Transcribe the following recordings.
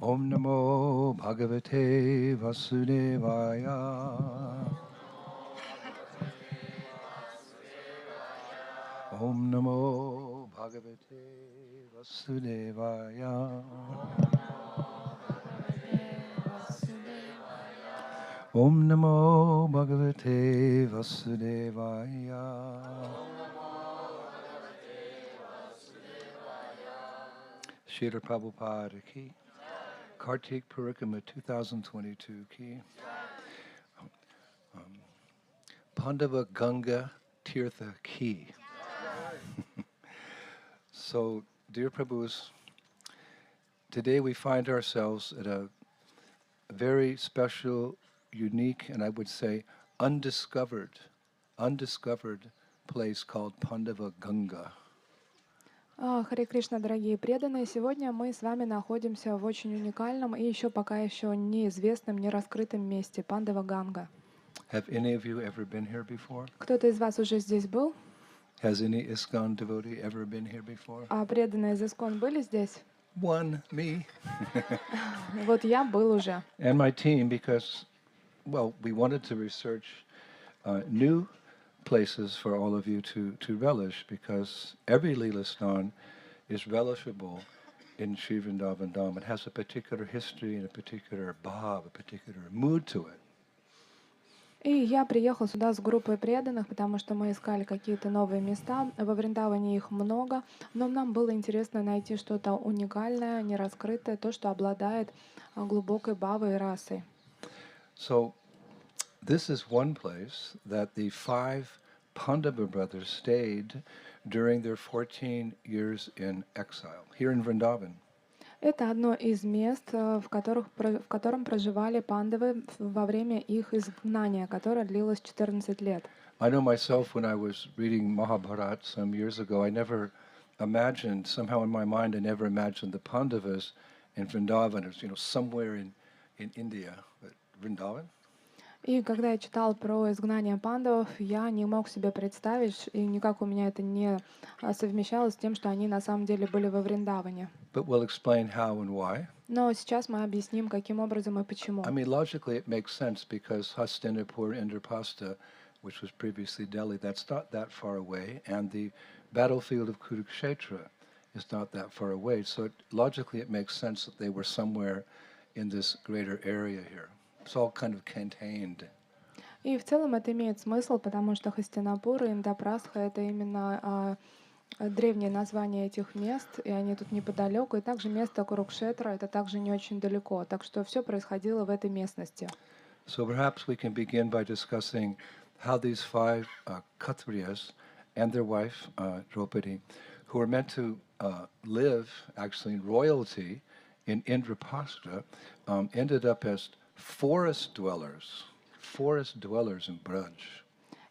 Om Namo Bhagavate Vasudevaya. Om Namo Bhagavate Vasudevaya. Om Namo Bhagavate Vasudevaya. Srila Prabhupada ki. Kartik Parikrama 2022 ki. Pandava Ganga Tirtha ki. So, dear Prabhus, today we find ourselves at a very special, unique, and I would say undiscovered place called Pandava Ganga. Харе Кришна, дорогие преданные, сегодня мы с вами находимся в очень уникальном и еще пока еще неизвестном, нераскрытом месте Пандава Ганга. Have any of you ever been here before? Кто-то из вас уже здесь был? Has any ISKCON devotee ever been here before? А преданные из ISKCON были здесь? One, me. Вот я был уже. And my team, because, well, we wanted to research new places for all of you to relish, because every Leela Snan is relishable in Sri Vrindavan Dham. It has a particular history and a particular bhav, a particular mood to it. И я приехал сюда с группой преданных, потому что мы искали какие-то новые места. Во Вриндаване их много, но нам было интересно найти что-то уникальное, нераскрытое, то, что обладает глубокой бхавой и расой. So, this is one place that the 5 Pandava brothers stayed during their 14 years in exile, here in Vrindavan. Это одно из мест, в котором проживали пандавы во время их изгнания, которое длилось 14 лет. I know myself when I was reading Mahabharata some years ago, I never imagined, somehow in my mind, I never imagined the Pandavas in Vrindavan, as, somewhere in India. But Vrindavan? И когда я читал про изгнание пандавов, я не мог себе представить, и никак у меня это не совмещалось с тем, что они на самом деле были во Вриндаване. But we'll explain how and why. Но сейчас мы объясним, каким образом и почему. I mean, logically it makes sense because Hastinapur, Indrapasta, which was previously Delhi, that's not that far away, and the battlefield of Kurukshetra is not that far away. So logically it makes sense that they were somewhere in this greater area here. It's all kind of contained. И в целом это имеет смысл, потому что Хастинапур и Индапрастха — это именно древнее название этих мест, и они тут неподалеку. И также место Курукшетра — это также не очень далеко. Так что все происходило в этой местности. So perhaps we can begin by discussing how these 5 Kshatriyas and their wife, Draupadi, who were meant to live actually in royalty in Indraprastha, ended up as forest dwellers in Braj.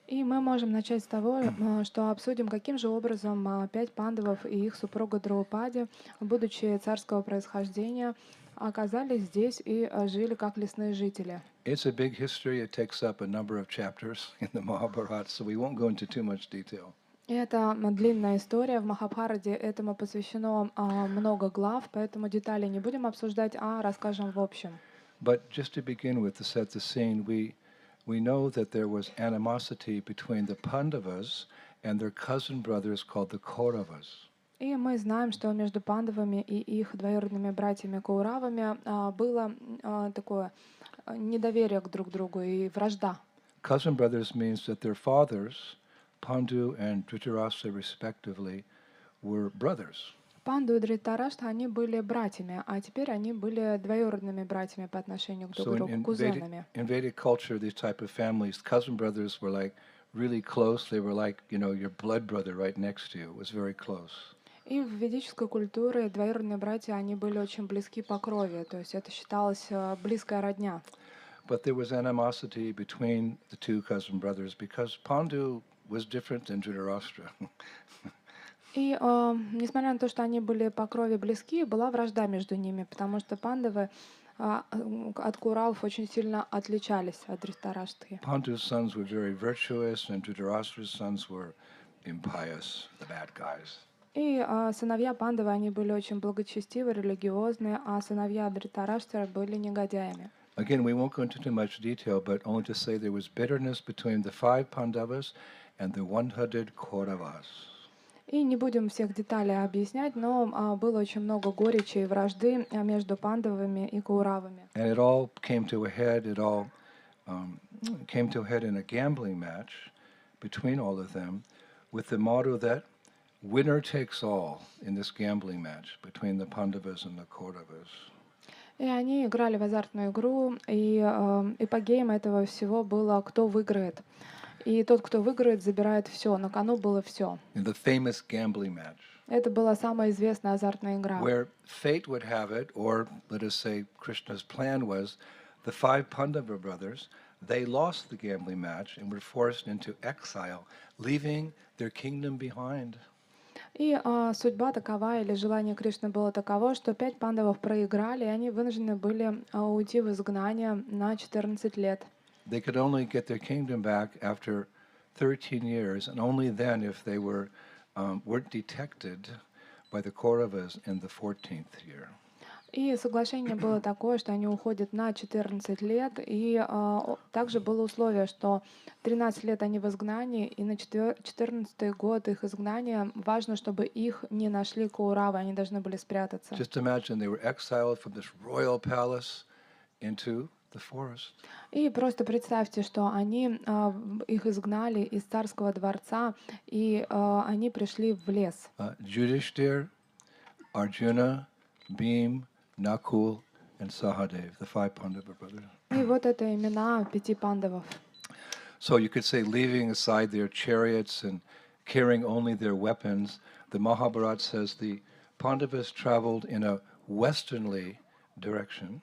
И мы можем начать с того, что обсудим, каким же образом 5 пандавов и их супруга Драупади, будучи царского происхождения, оказались здесь и жили как лесные жители. It's a big history. It takes up a number of chapters in the Mahabharata, so we won't go into too much detail. И это длинная история. В Махабхарате этому посвящено много глав, поэтому детали не будем обсуждать, а расскажем в общем. But just to begin with, to set the scene, we know that there was animosity between the Pandavas and their cousin brothers called the Kauravas. И мы знаем, что между пандавами и их двоюродными братьями Кауравами было такое недоверие к друг другу и вражда. Cousin brothers means that their fathers, Pandu and Dhritarashtra respectively, were brothers. Панду и Дритараштха, они были братьями, а теперь они были двоюродными братьями по отношению к друг другу, кузенами. In Vedic culture, these type of families, cousin brothers were like really close. They were like, your blood brother right next to you. It was very close. И в ведической культуре двоюродные братья, они были очень близки по крови, то есть это считалось близкая родня. But there was animosity between the 2 cousin brothers because Pandu was different than Dhritarashtra. И несмотря на то, что они были по крови близки, была вражда между ними, потому что пандавы от Куравов очень сильно отличались от Дритараштхи. Pandu's sons were very virtuous, and Dhritarashtra's sons were impious, the bad guys. И сыновья Пандавы, они были очень благочестивы, религиозные, а сыновья Дритараштра были негодяями. Again, we won't go into too much detail, but only to say there was bitterness between the 5 Pandavas and the 100 Kauravas. И не будем всех деталей объяснять, но было очень много горечи и вражды между Пандавами и Кауравами. And it all came to a head. It all came to a head in a gambling match between all of them, with the motto that winner takes all in this gambling match between the Pandavas and the Kauravas. И они играли в азартную игру, и эпогеем этого всего было, кто выиграет. И тот, кто выиграет, забирает все. На кону было все. In the famous gambling match, Это была самая известная азартная игра. where fate would have it, or let us say Krishna's plan was, the 5 Pandava brothers, they lost the gambling match and were forced into exile, leaving their kingdom behind. И судьба такова, или желание Кришны было таково, что 5 пандавов проиграли, и они вынуждены были уйти в изгнание на 14 лет. They could only get their kingdom back after 13 years, and only then if they weren't detected by the Kauravas in the 14th year. И соглашение было такое, что они уходят на 14 лет, и также было условие, что 13 лет они в изгнании, и на 14-й год их изгнания важно, чтобы их не нашли Кауравы, они должны были спрятаться. Just imagine they were exiled from this royal palace into the forest. И просто представьте, что они их изгнали из царского дворца, и они пришли в лес. Yudhishthir, Arjuna, Bhim, Nakul, and Sahadev, the 5 Pandava brothers. И вот это имена 5 пандавов. So you could say, leaving aside their chariots and carrying only their weapons, the Mahabharata says the Pandavas traveled in a westernly direction.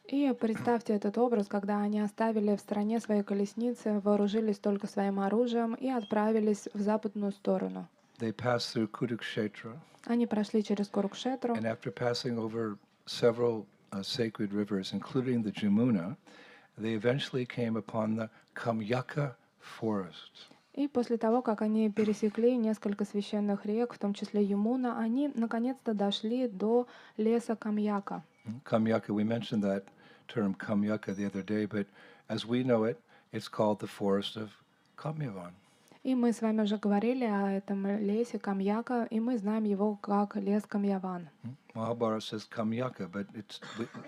И представьте этот образ, когда они оставили в стране свои колесницы, вооружились только своим оружием и отправились в западную сторону. They passed through Kurukshetra, Они прошли через Курукшетру, and after passing over several sacred rivers, including the Jamuna, they eventually came upon the Kamyaka forest. и после того, как они пересекли несколько священных рек, в том числе Юмуна, они наконец-то дошли до леса Камьяка. Kamyaka, we mentioned that term Kamyaka the other day, but as we know it, it's called the forest of Kamyavan. И мы с вами уже говорили о этом лесе Камьяка, и мы знаем его как лес Камьяван. Mahabharata says Kamyaka, but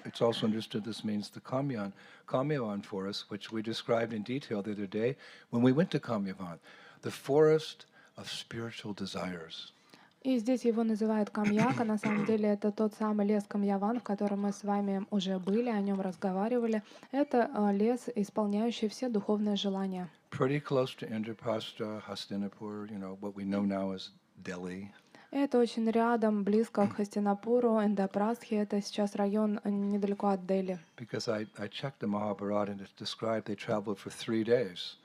it's also understood this means the Kamyavan forest, which we described in detail the other day when we went to Kamyavan, the forest of spiritual desires. И здесь его называют Камьяка. На самом деле это тот самый лес Камьяван, в котором мы с вами уже были, о нем разговаривали. Это лес, исполняющий все духовные желания. Pretty close to Indraprastha, Hastinapur, what we know now as Delhi. Это очень рядом, близко к Хастинапуру, Индапрастхе. Это сейчас район недалеко от Дели. Because I checked the Mahabharata and it's described they traveled for 3 days.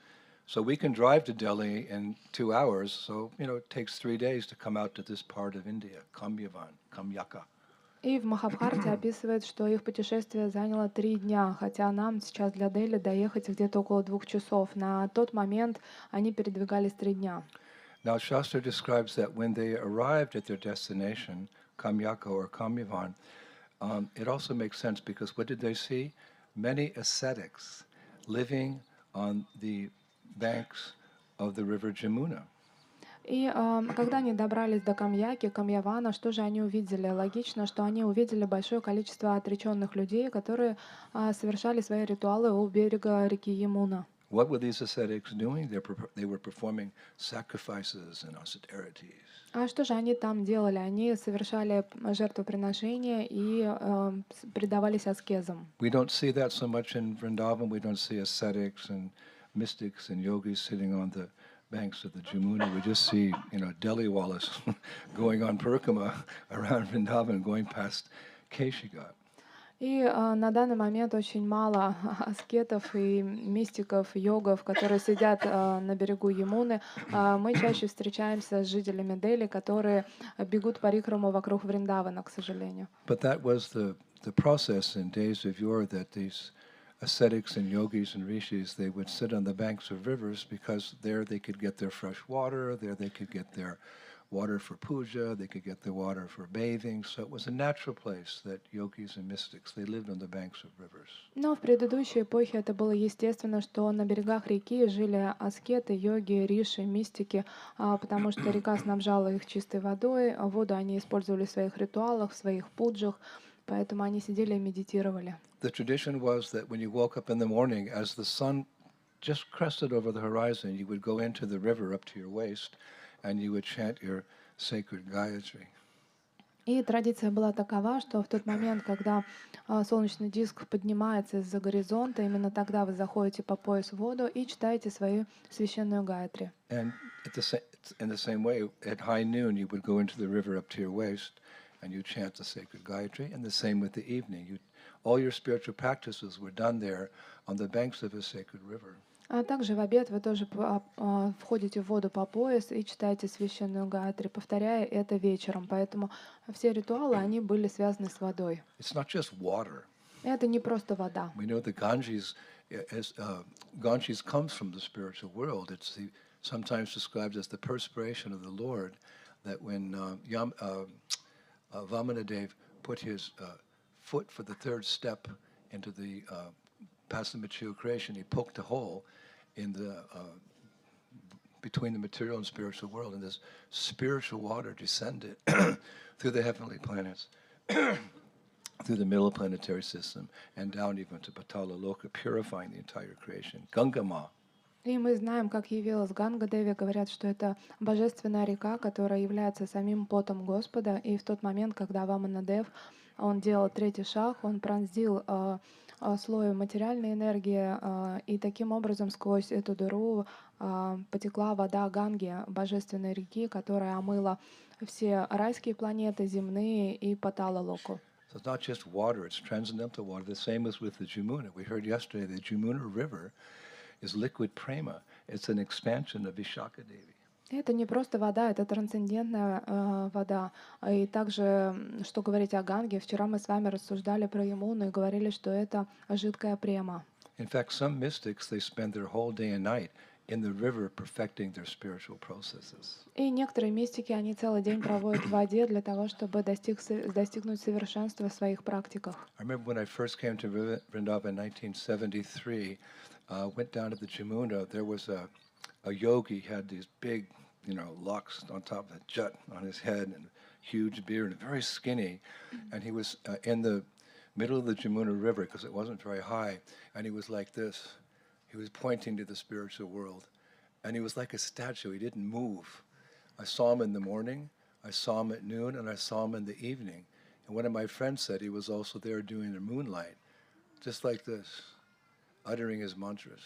So we can drive to Delhi in 2 hours. So, it takes 3 days to come out to this part of India, Kamyavan, Kamyaka. И в Махабхарате описывает, что их путешествие заняло 3 дня, хотя нам сейчас для Дели доехать где-то около 2 часов. На тот момент они передвигались 3 дня. Now, Shastra describes that when they arrived at their destination, Kamyaka or Kamyavan, it also makes sense because what did they see? Many ascetics living on the banks of the river Jamuna. И когда они добрались до Камьяки, Камьявана, что же они увидели? Логично, что они увидели большое количество отреченных людей, которые совершали свои ритуалы у берега реки Ямуна. What were these ascetics doing? They were performing sacrifices and austerities. А что же они там делали? Они совершали жертвоприношения и предавались аскезам. We don't see that so much in Vrindavan. We don't see ascetics and mystics and yogis sitting on the banks of the Jamuna. We just see, Delhi Wallace going on Parikrama around Vrindavan, going past Keshigat. И на данный момент очень мало аскетов и мистиков, йогов, которые сидят на берегу Ямуны. Мы чаще встречаемся с жителями Дели, которые бегут парикраму вокруг Вриндавана, к сожалению. But that was the process in days of yore that these ascetics and yogis and rishis, they would sit on the banks of rivers because there they could get their fresh water, there they could get their water for puja, they could get the water for bathing. So it was a natural place that yogis and mystics, they lived on the banks of rivers. Но в предыдущей эпохе это было естественно, что на берегах реки жили аскеты, йоги, риши, мистики, потому что река снабжала их чистой водой, а воду они использовали в своих ритуалах, в своих пуджах, поэтому они сидели и медитировали. The tradition was that when you woke up in the morning, as the sun just crested over the horizon, you would go into the river up to your waist, and you would chant your sacred Gayatri. И традиция была такова, что в тот момент, когда солнечный диск поднимается из-за горизонта, именно тогда вы заходите по пояс в воду и читаете свою священную Гayatri. And in the same way, at high noon, you would go into the river up to your waist, and you chant the sacred Gayatri. And the same with the evening. All your spiritual practices were done there on the banks of a sacred river. А также в обед вы тоже входите в воду по пояс и читаете священную Гayatri, повторяя это вечером. Поэтому все ритуалы, они были связаны с водой. It's not just water. Это не просто вода. We know the Ganges comes from the spiritual world. It's sometimes described as the perspiration of the Lord, that when Vamanadev put his foot for the third step into the past the material creation, he poked a hole in the between the material and spiritual world, and this spiritual water descended through the heavenly planets, through the middle planetary system, and down even to Patala Loka, purifying the entire creation. Gangama. И мы знаем, как явилась Ганга-деви, говорят, что это божественная река, которая является самим потом Господа. И в тот момент, когда Ваманадев, он делал третий шаг, он пронзил слой материальной энергии, и таким образом сквозь эту дыру потекла вода Ганги, божественной реки, которая омыла все райские планеты, земные и Патала-локу. So it's not just water, it's transcendental water. The same as with the Jamuna. We heard yesterday the Jamuna River is liquid prema. It's an expansion of Vishaka Devi. Это не просто вода, это трансцендентная вода. И также, что говорить о Ганге, вчера мы с вами рассуждали про Ямуну и говорили, что это жидкая према. In fact, some mystics, they spend their whole day and night in the river perfecting their spiritual processes. И некоторые мистики, они целый день проводят в воде для того, чтобы достигнуть совершенства в своих практиках. I remember when I first came to Vrindavan in 1973, went down to the Jamuna, there was a yogi, had these big, locks on top of a jut on his head and huge beard and very skinny. And he was in the middle of the Jamuna River because it wasn't very high. And he was like this. He was pointing to the spiritual world. And he was like a statue. He didn't move. I saw him in the morning, I saw him at noon, and I saw him in the evening. And one of my friends said he was also there during the moonlight, just like this, uttering his mantras.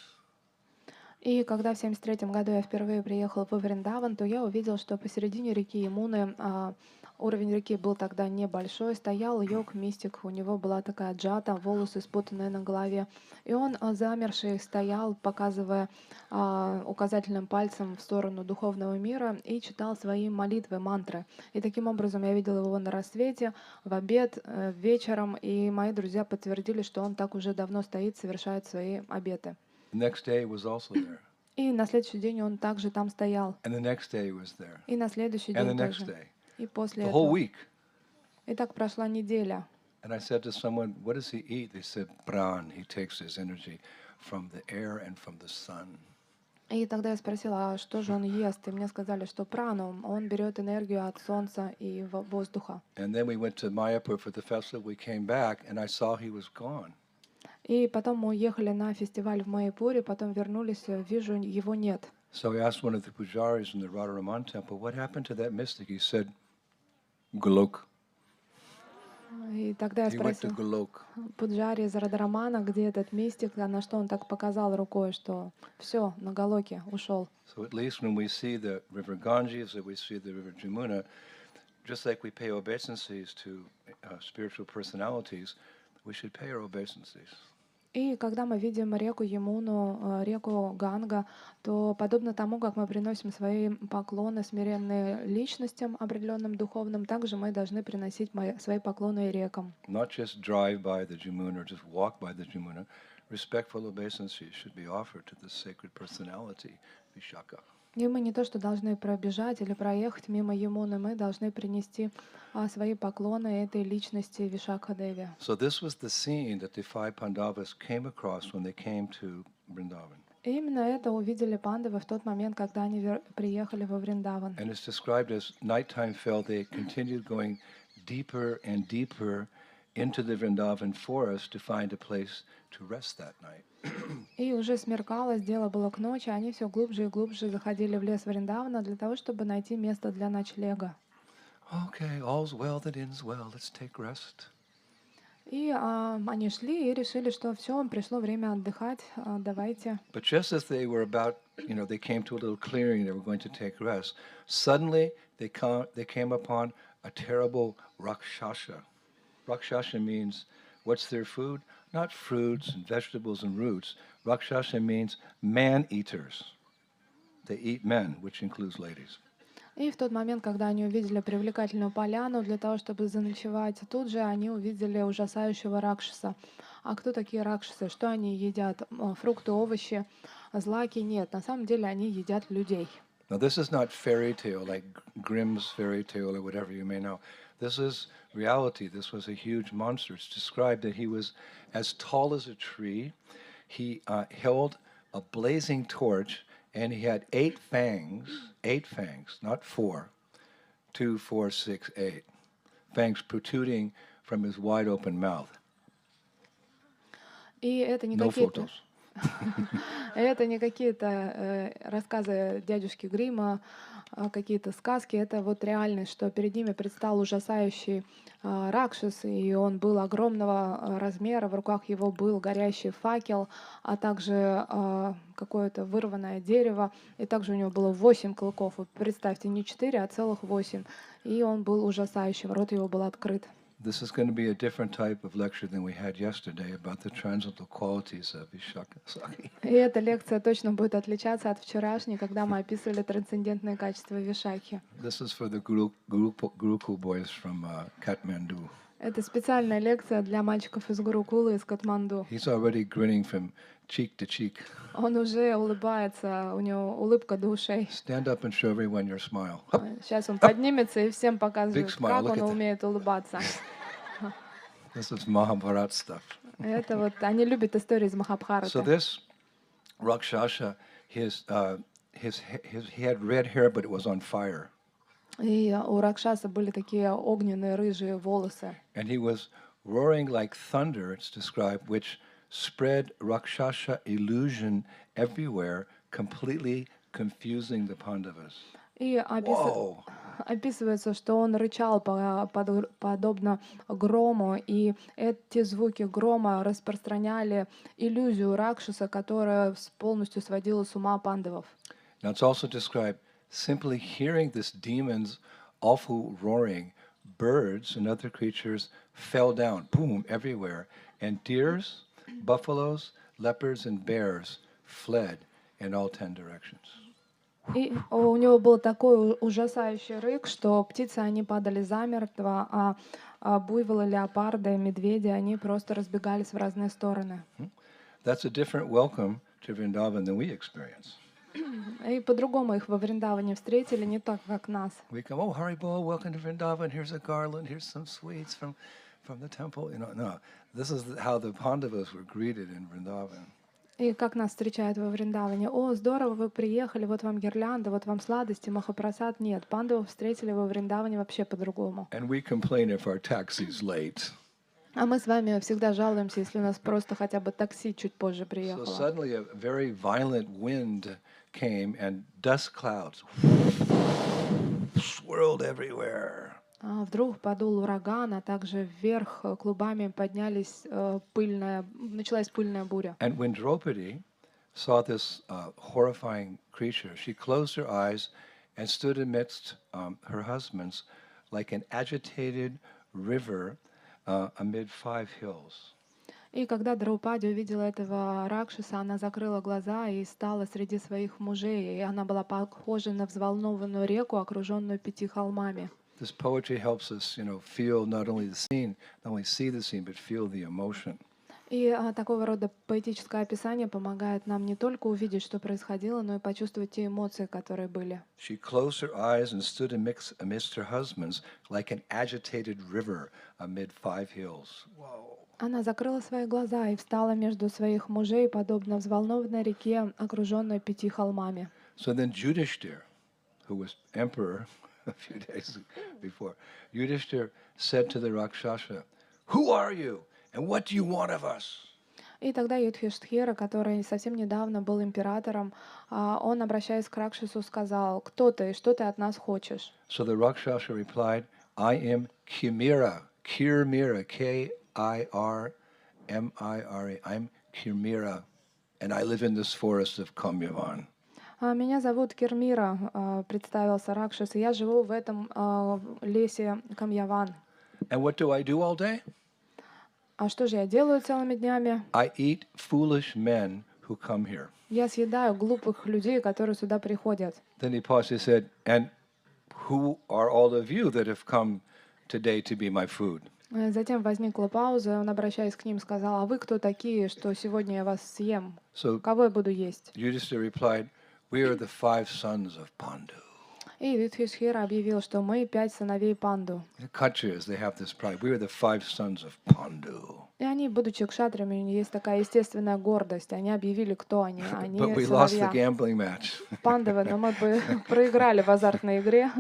И когда в 1973 году я впервые приехала во Вриндаван, то я увидел, что посередине реки Ямуны, уровень реки был тогда небольшой, стоял йог-мистик, у него была такая джата, волосы спутанные на голове, и он замерший стоял, показывая указательным пальцем в сторону духовного мира и читал свои молитвы, мантры. И таким образом я видела его на рассвете, в обед, вечером, и мои друзья подтвердили, что он так уже давно стоит, совершает свои обеты. The next day was also there. И на следующий день он также там стоял. And the next day was there. И на следующий And the день next тоже. day. И после The whole этого. week. И так прошла неделя. And I said to someone, what does he eat? They said, pran. He takes his energy from the air and from the sun. И тогда я спросила, а что же он ест? И мне сказали, что прану, он берет энергию от солнца и воздуха. And then we went to Mayapur for the festival. We came back, and I saw he was gone. И потом мы уехали на фестиваль в Майяпуре, потом вернулись, вижу, его нет. So I asked one of the pujaris in the Radharaman temple, what happened to that mystic? He said, Golok. И тогда я He went to спросила Golok. Пуджари из Радharamana, где этот мистик, на что он так показал рукой, что все, на Галоке ушел. So at least when we see the river Ganges, or we see the river Jamuna, just like we pay obeisances to spiritual personalities, we should pay our obeisances. И когда мы видим реку Ямуну, реку Ганга, то подобно тому, как мы приносим свои поклоны смиренные личностям определенным духовным, также мы должны приносить свои поклоны и рекам. Not just drive by the Jamuna or just walk by the Jamuna. Respectful obeisances should be offered to the sacred personality, Vishaka. И мы не то, что должны пробежать или проехать мимо Ямуны, мы должны принести свои поклоны этой личности Вишакхадеви. So this was the scene that the five Pandavas came across when they came to Vrindavan. И именно это увидели пандавы в тот момент, когда они приехали во Вриндаван. And it's described as nighttime fell, they continued going deeper and deeper into the Vrindavan forest to find a place to rest that night. И уже смеркалось, дело было к ночи, они все глубже и глубже заходили в лес Вриндавана для того, чтобы найти место для ночлега. Okay, all's well that ends well. Let's take rest. И они шли и решили, что все, пришло время отдыхать, давайте. But just as they were about, they came to a little clearing, they were going to take rest, suddenly they came upon a terrible rakshasa. Rakshasa means, what's their food? Not fruits and vegetables and roots. Rakshasa means man-eaters. They eat men, which includes ladies. И в тот момент, когда они увидели привлекательную поляну для того, чтобы заночевать, тут же они увидели ужасающего ракшаса. А кто такие ракшасы? Что они едят? Фрукты, овощи, злаки? Нет, на самом деле они едят людей. Now this is not fairy tale, like Grimm's fairy tale or whatever you may know. This is reality. This was a huge monster. It's described that he was as tall as a tree. He held a blazing torch, and he had 8 fangs, not 4, 2, 4, 6, 8, fangs protruding from his wide open mouth. И это не No какие-то... photos. Это не какие-то рассказы дядюшки Гримма, какие-то сказки. Это вот реальность, что перед ними предстал ужасающий ракшас, и он был огромного размера, в руках его был горящий факел, а также какое-то вырванное дерево, и также у него было 8 клыков. Вот представьте, не 4, а целых 8. И он был ужасающим, рот его был открыт. This is going to be a different type of lecture than we had yesterday about the transcendental qualities of Vishakha. И эта лекция точно будет отличаться от вчерашней, когда мы описывали трансцендентные качества Вишакхи. This is for the Gurukul boys from Kathmandu. Это специальная лекция для мальчиков из Гурукулы, из Катманду. He's already grinning from cheek to cheek. Он уже улыбается, у него улыбка до ушей. Stand up and show everyone your smile. Сейчас он поднимется и всем показывает, Big smile, как look он at that. умеет улыбаться. This is Mahabharat stuff. Это вот, они любят истории из So Махабхараты. this Rakshasa, he had red hair, but it was on fire. И у Ракшаса были такие огненные рыжие волосы. And he was roaring like thunder, it's described, which spread Rakshasa illusion everywhere, completely confusing the Pandavas. И Whoa! описывается, что он рычал подобно грому, и эти звуки грома распространяли иллюзию Ракшаса, которая полностью сводила с ума пандавов. Now it's also described, simply hearing this demon's awful roaring, birds and other creatures fell down, boom, everywhere, and deers, buffaloes, leopards, and bears fled in all 10 directions. И у него был такой ужасающий рык, что птицы, они падали замертво, а буйволы, леопарды, медведи, они просто разбегались в разные стороны. That's a different welcome to Vrindavan than we experience. И по-другому их во Вриндаване встретили, не так, как нас. We come, oh, Haribol, welcome to Vrindavan. Here's a garland. Here's some sweets from the temple. No, this is how the Pandavas were greeted in Vrindavan. И как нас встречают во Вриндаване. О, здорово, вы приехали, вот вам гирлянда, вот вам сладости, махапрасад. Нет, пандавов встретили во Вриндаване вообще по-другому. And we complain if our taxi's late. А мы с вами всегда жалуемся, если у нас просто хотя бы такси чуть позже So приехало. suddenly a very violent wind came and dust clouds swirled everywhere. Вдруг подул ураган, а также вверх клубами началась пыльная буря. And when Draupadi saw this horrifying creature, she closed her eyes and stood amidst her husbands like an agitated river amid 5 hills. И когда Драупади увидела этого Ракшаса, она закрыла глаза и стала среди своих мужей, и она была похожа на взволнованную реку, окруженную 5 холмами. This poetry helps us, feel not only the scene, not only see the scene, but feel the emotion. И такого рода поэтическое описание помогает нам не только увидеть, что происходило, но и почувствовать те эмоции, которые были. She closed her eyes and stood amidst her husbands like an agitated river amid 5 hills. Whoa. Она закрыла свои глаза и встала между своих мужей, подобно взволнованной реке, окруженной 5 холмами. So then Yudhishthir, who was emperor a few days before, Yudhishthir said to the Rakshasa, "Who are you and what do you want of us?" И тогда Юдхиштхира, который совсем недавно был императором, он, обращаясь к Ракшасу, сказал: «Кто ты и что ты от нас хочешь?» So the Rakshasa replied, "I am Kirmira, Kirmira, Kirmira. I'm Kirmira, and I live in this forest of Kamyavan." «Меня зовут Кирмира», представился Ракшас, и я живу в этом лесе Камьяван. And what do I do all day? А что же я делаю целыми днями? I eat foolish men who come here. Я съедаю глупых людей, которые сюда приходят. Then he paused, he said, "And who are all of you that have come today to be my food?" Затем возникла пауза, и он, обращаясь к ним, сказал: «А вы кто такие, что сегодня я вас съем? So Кого я буду есть?» Yudhishthira replied, "We are the 5 sons of Pandu." И Юдхиштхира объявил, что мы 5 сыновей Панду. The Kshatriyas, they have this pride. We are the 5 sons of Pandu. И они, будучи кшатриями, у них есть такая естественная гордость. Они объявили, кто они. Они But we lost the сыновья gambling match. Пандавы, но мы бы проиграли в азартной игре.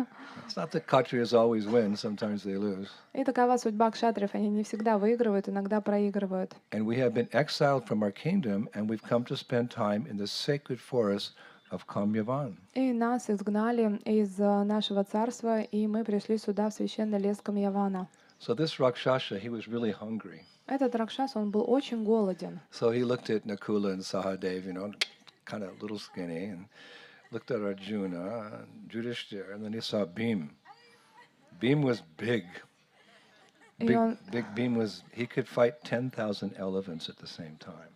It's not that Kshatriyas always win, sometimes they lose. И такова судьба кшатриев. Они не всегда выигрывают, иногда проигрывают. And we have been exiled from our kingdom, and we've come to spend time in the sacred forest of Kamyavan. И нас изгнали из нашего царства, и мы пришли сюда, в священный лес Камьявана. So this Rakshasa, he was really hungry. Этот Ракшас, он был очень голоден. So he looked at Nakula and Sahadev, kind of little skinny, and looked at Arjuna, and Yudhishthira, and then he saw Bhim. Bhim was big. Big Bhim he could fight 10,000 elephants at the same time.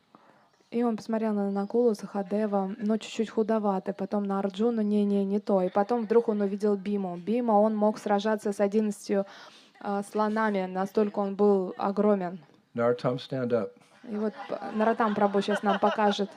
И он посмотрел на Накулу, Сахадева, но чуть-чуть худоватый, потом на Арджуну, не то. И потом вдруг он увидел Биму. Бима, он мог сражаться с 11 слонами, настолько он был огромен. Narottam, stand up. И вот Нароттам Прабху сейчас нам покажет.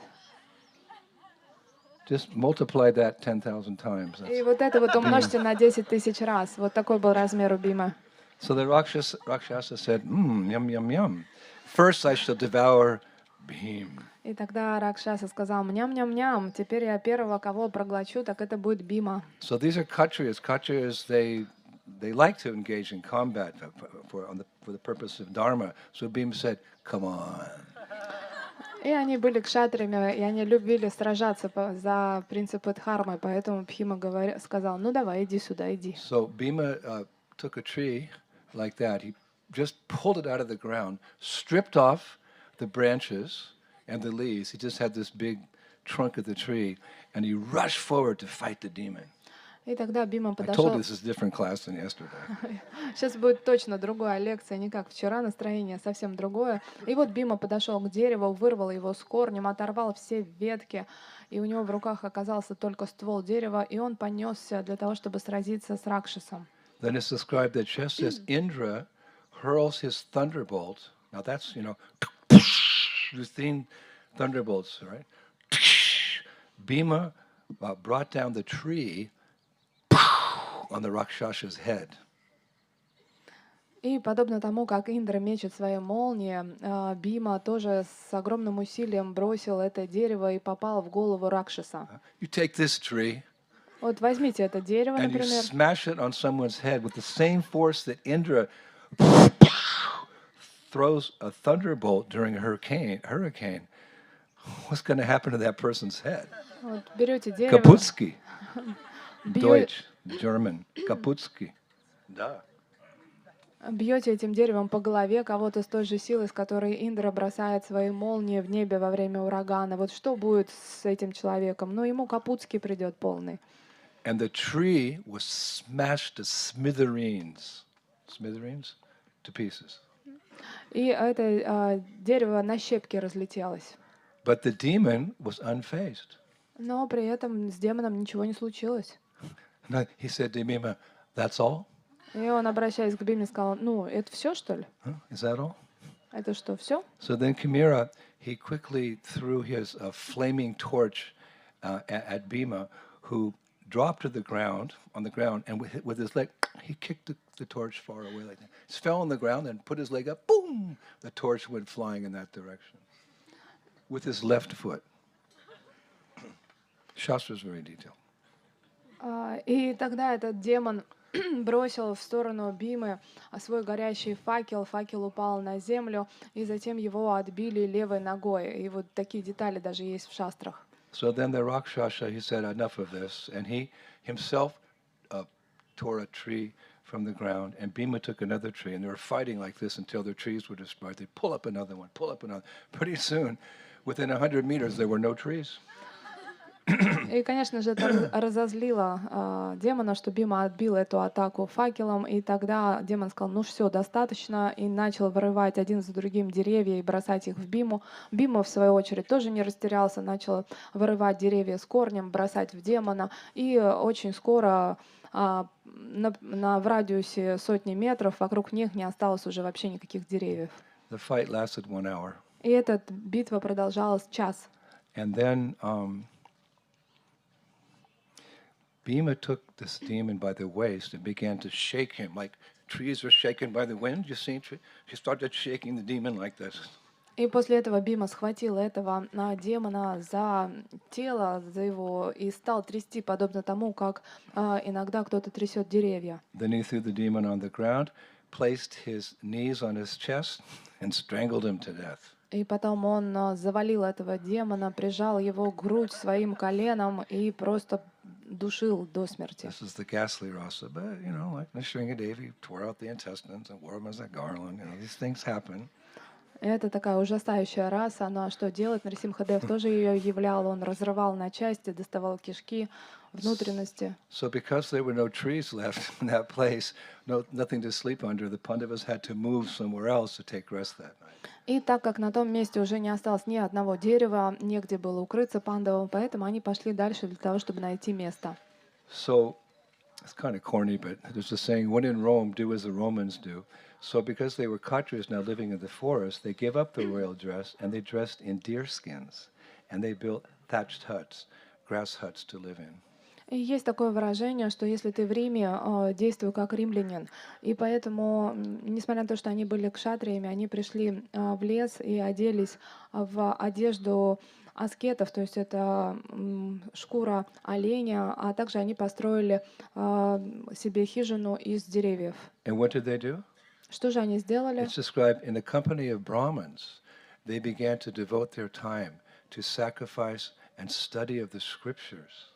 Just multiply that 10,000 times. И вот это вот умножьте на 10 000 раз. Вот такой был размер у Бимы. So the Rakshasa said, yum, yum, yum. First I shall devour Bhim. И тогда Ракшаса сказал: «Ням-ням-ням, теперь я первого, кого проглочу, так это будет Бима». So these are Kshatriyas. Kshatriyas, they like to engage in combat for the purpose of dharma. So Bhim said, "Come on." И они были кшатриями, и они любили сражаться за принципы дхармы, поэтому Бхима сказал: «Ну давай, иди сюда, иди». So Bhima took a tree like that. He just pulled it out of the ground, stripped off the branches and the leaves. He just had this big trunk of the tree, and he rushed forward to fight the demon. И тогда Бима I told подошел. you this is a different class than yesterday. Сейчас будет точно другая лекция, не как вчера, настроение совсем другое. И вот Бима подошел к дереву, вырвал его с корнем, оторвал все ветки, и у него в руках оказался только ствол дерева, и он понесся для того, чтобы сразиться с Ракшасом. Then it's described that just as Indra hurls his thunderbolt, now that's, you've seen thunderbolts, right? Bhima brought down the tree on the Rakshasa's head. И подобно тому, как Индра мечет свои молнии, Бима тоже с огромным усилием бросил это дерево и попал в голову Ракшаса. You take this tree Вот возьмите это дерево, and you например, smash it on someone's head with the same force that Indra throws a thunderbolt during a hurricane. What's going to happen to that person's head? вот берете дерево, Kaputski. бьё- Deutsch, German. Kaputski. Да. бьете этим деревом по голове кого-то с той же силой, с которой Индра бросает свои молнии в небе во время урагана. Вот что будет с этим человеком? Ну, ему Капутский придет полный. And the tree was smashed to smithereens. Smithereens? To pieces. И это дерево на щепки разлетелось. But the demon was unfazed. Но при этом с демоном ничего не случилось. He said to Bhima, "That's all? И он, обращаясь к Биме, сказал: «Ну, это все, что ли?» Huh? Is that all?" Это что, все? So then Kimira, he quickly threw his flaming torch at Bhima, who dropped to the ground, on the ground, and with his leg, he kicked the torch far away like that. He fell on the ground and put his leg up, boom! The torch went flying in that direction with his left foot. Shastra is very detailed. И тогда этот демон бросил в сторону Бимы свой горящий факел, факел упал на землю, и затем его отбили левой ногой. И вот такие детали даже есть в шастрах. So then the Rakshasa, he said, enough of this, and he himself tore a tree from the ground, and Bhima took another tree, and they were fighting like this until their trees were destroyed. They pull up another one, pull up another. Pretty soon, within 100 meters, there were no trees. И, конечно же, это разозлило демона, что Бима отбил эту атаку факелом, и тогда демон сказал, ну все, достаточно, и начал вырывать один за другим деревья и бросать их в Биму. Бима, в свою очередь, тоже не растерялся, начал вырывать деревья с корнем, бросать в демона, и очень скоро в радиусе сотни метров вокруг них не осталось уже вообще никаких деревьев. The fight lasted 1 hour. И эта битва продолжалась час. And then Bhima took this demon by the waist and began to shake him like trees are shaken by the wind. You see, he started shaking the demon like this. И после этого Бима схватил этого демона за тело, за его, и стал трясти, подобно тому, как иногда кто-то трясет деревья. Then he threw the demon on the ground, placed his knees on his chest, and strangled him to death. И потом он завалил этого демона, прижал его грудь своим коленом и просто душил до смерти. This is the ghastly rasa, but like Nrsimhadevi tore out the intestines and wore them as a garland. These things happen. Это такая ужасающая раса, но что делать? Нарисимхадев тоже ее являл, он разрывал на части, доставал кишки, внутренности. So because there were no trees left in that place, nothing to sleep under, the Pandavas had to move somewhere else to take rest that night. И так как на том месте уже не осталось ни одного дерева, негде было укрыться пандавам, поэтому они пошли дальше для того, чтобы найти место. So it's kind of corny, but there's a saying, when in Rome, do as the Romans do. So because they were Kshatriyas now living in the forest, they gave up the royal dress and they dressed in deer skins. And they built thatched huts, grass huts to live in. И есть такое выражение, что если ты в Риме, действуй как римлянин. И поэтому, несмотря на то, что они были кшатриями, они пришли в лес и оделись в одежду аскетов, то есть это шкура оленя, а также они построили себе хижину из деревьев. And what did they do? Что же они сделали? It's described in the company of Brahmins. They began to devote their time to sacrifice and study of the scriptures.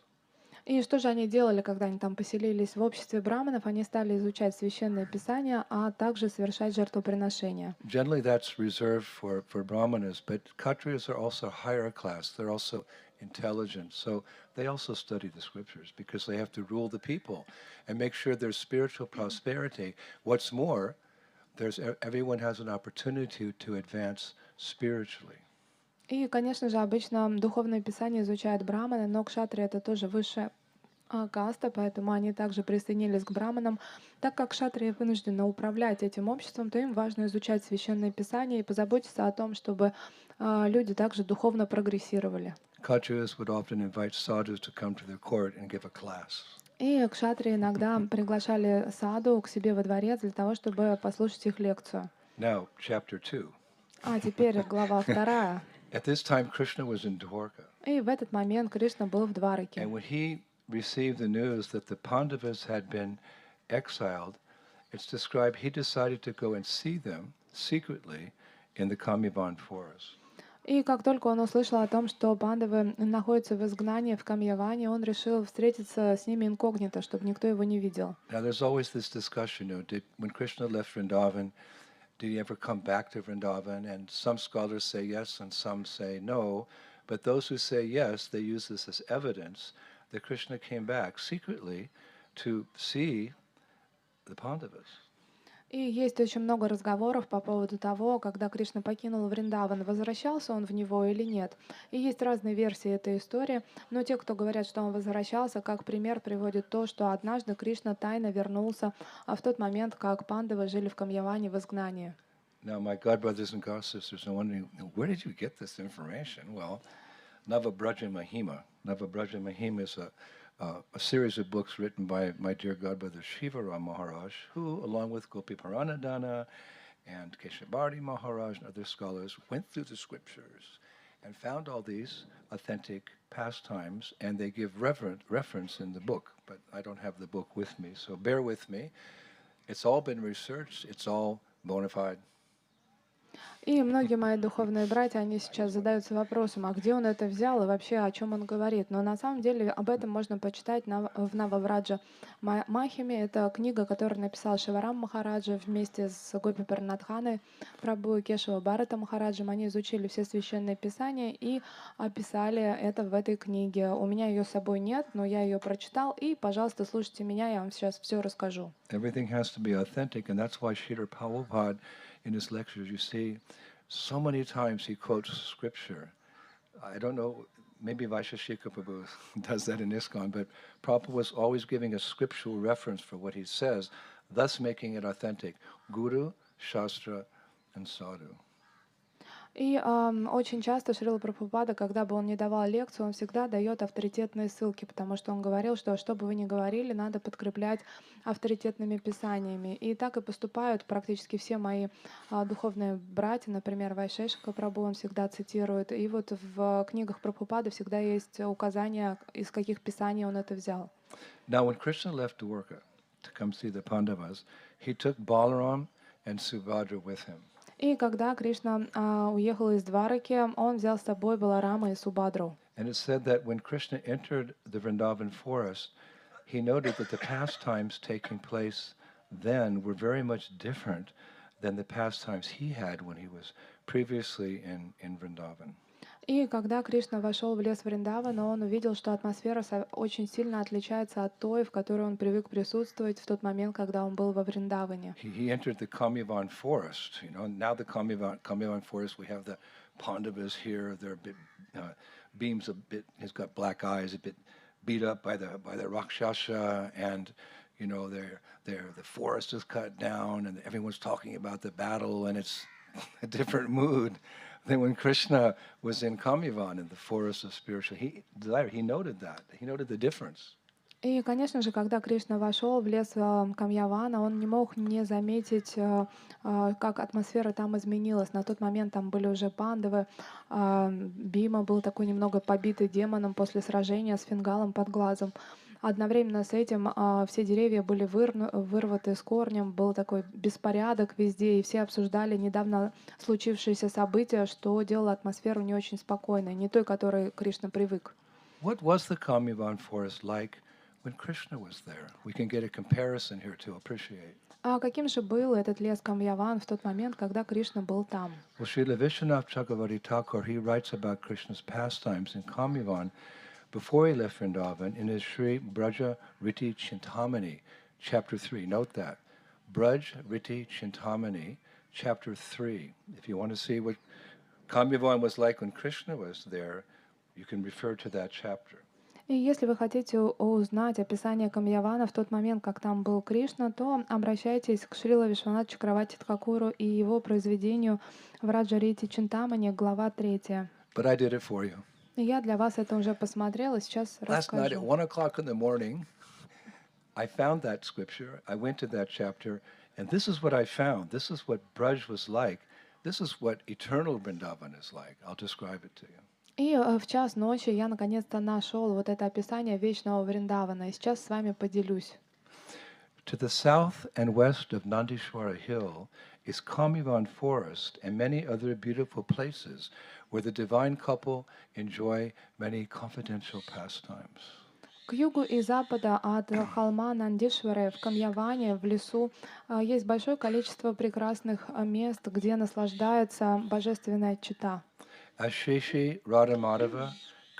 И что же они делали, когда они там поселились в обществе браманов? Они стали изучать священные писания, а также совершать жертвоприношения. Generally, that's reserved for brahmanas, but Kshatriyas are also higher class. They're also intelligent, so they also study the scriptures because they have to rule the people and make sure there's spiritual prosperity. What's more, everyone has an opportunity to advance spiritually. И, конечно же, обычно духовное писание изучают браманы, но кшатрии — это тоже высшая каста, поэтому они также присоединились к браманам. Так как кшатрии вынуждены управлять этим обществом, то им важно изучать священное писание и позаботиться о том, чтобы люди также духовно прогрессировали. Kshatriyas would often invite sadhus to come to their court and give a class. И кшатрии иногда приглашали саду к себе во дворец для того, чтобы послушать их лекцию. Now, chapter 2. А теперь глава 2. At this time, Krishna was in Dwarka. И в этот момент Кришна был в And Двараке. when he received the news that the Pandavas had been exiled, it's described he decided to go and see them secretly in the Kamyavan forest. И как только он услышал о том, что пандавы находятся в изгнании в Камьяване, он решил встретиться с ними инкогнито, чтобы никто его не видел. Now, there's always this discussion, when Krishna left Vrindavan, did he ever come back to Vrindavan? And some scholars say yes, and some say no. But those who say yes, they use this as evidence that Krishna came back secretly to see the Pandavas. И есть очень много разговоров по поводу того, когда Кришна покинул Вриндаван, возвращался он в него или нет. И есть разные версии этой истории, но те, кто говорят, что он возвращался, как пример приводят то, что однажды Кришна тайно вернулся в тот момент, как пандавы жили в Камьяване в изгнании. Now, my godbrothers and godsisters are wondering, where did you get this information? Well, Navabraja Mahima. Navabraja Mahima is a series of books written by my dear godbrother Shivaram Maharaj, who, along with Gopi Paranadhana and Keshavarti Maharaj and other scholars, went through the scriptures and found all these authentic pastimes, and they give reference in the book, but I don't have the book with me, so bear with me. It's all been researched, it's all bona fide. И многие мои духовные братья, они сейчас задаются вопросом, а где он это взял и вообще о чем он говорит. Но на самом деле об этом можно почитать в Нававраджа Махиме. Это книга, которую написал Шиварам Махараджа вместе с Гопи Паранадханой, Прабху и Кешава Бхарата Махараджем. Они изучили все священные писания и описали это в этой книге. У меня ее с собой нет, но я ее прочитал. И, пожалуйста, слушайте меня, я вам сейчас все расскажу. Everything has to be authentic, and that's why Srila Prabhupada, in his lectures, you see, so many times he quotes scripture. I don't know, maybe Vaisheshika Prabhu does that in ISKCON, but Prabhupada was always giving a scriptural reference for what he says, thus making it authentic. Guru, Shastra, and Sadhu. И очень часто Шрила Прабхупада, когда бы он не давал лекцию, он всегда дает авторитетные ссылки, потому что он говорил, что бы вы ни говорили, надо подкреплять авторитетными писаниями. И так и поступают практически все мои духовные братья, например, Вайшешика Прабху он всегда цитирует. И вот в книгах Прабхупады всегда есть указания, из каких писаний он это взял. Now, when Krishna left Dwarka to come see the Pandavas, he took Balaram and Subhadra with him. И когда Кришна уехал из Двараки, он взял с собой Баларама и Субадру. And it said that when Krishna entered the Vrindavan forest, he noted that the pastimes taking place then were very much different than the pastimes he had when he was previously in Vrindavan. И когда Кришна вошел в лес Вриндавана, он увидел, что атмосфера очень сильно отличается от той, в которой он привык присутствовать в тот момент, когда он был во Вриндаване. He entered the Kamyavan forest. You know, now the Kamyavan forest, we have the Pandavas here. They're a bit beams a bit. He's got black eyes, a bit beat up by the Rakshasa, and you know, the forest is cut down, and everyone's talking about the battle, and it's a different mood. Then when Krishna was in Kamyavan, in the forest of spiritual desire, he noted that. He noted the difference. И, конечно же, когда Кришна вошел в лес Камьявана, он не мог не заметить, как атмосфера там изменилась. На тот момент там были уже пандавы. Бима был такой немного побитый демоном после сражения с фингалом под глазом. Одновременно с этим все деревья были вырваты с корнем, был такой беспорядок везде, и все обсуждали недавно случившиеся события, что делало атмосферу не очень спокойной, не той, к которой Кришна привык. What was the Kamyavan forest like when Krishna was there? We can get a comparison here to appreciate. А каким же был этот лес Камьяван в тот момент, когда Кришна был там? Well, Srila Vishwanath Chakravarti Thakur, he writes about Krishna's pastimes in Kamyavan before he left Vrindavan in his Sri Braja Riti Chintamani, chapter 3. Note that. Braj Riti Chintamani, chapter 3. If you want to see what Kamyavan was like when Krishna was there, you can refer to that chapter. И если вы хотите узнать описание Камьявана в тот момент, как там был Кришна, то обращайтесь к Шрила Вишванат Чакравати Тхакуру и его произведению Враджарити Чинтамани, глава 3. But I did it for you. И я для вас это уже посмотрела, сейчас Last night at расскажу. 1 o'clock in the morning, I found that scripture. I went to that chapter, and this is what I found. This is what Braj was like. This is what eternal Vrindavan is like. I'll describe it to you. И в час ночи я наконец-то нашел вот это описание вечного Вриндавана, и сейчас с вами поделюсь. To the south and west of Nandishwara Hill is Kamyavan Forest and many other beautiful places where the divine couple enjoy many confidential pastimes. К югу и запада от холма Нандишвары в Камьяване, в лесу, есть большое количество прекрасных мест, где наслаждается божественная чета. As Sheshi Radhamadava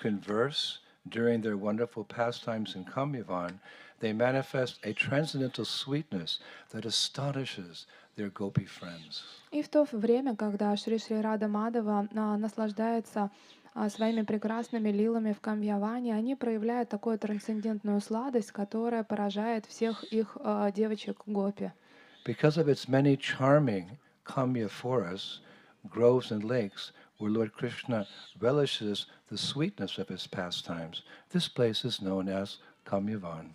converse during their wonderful pastimes in Kamyavan, they manifest a transcendental sweetness that astonishes their gopi friends. И в то время, когда Шри Рада Мадава наслаждается своими прекрасными лилами в Камьяване, они проявляют такую трансцендентную сладость, которая поражает всех их девочек гопи. Because of its many charming Kamya forests, groves and lakes, where Lord Krishna relishes the sweetness of his pastimes. This place is known as Kamyavan.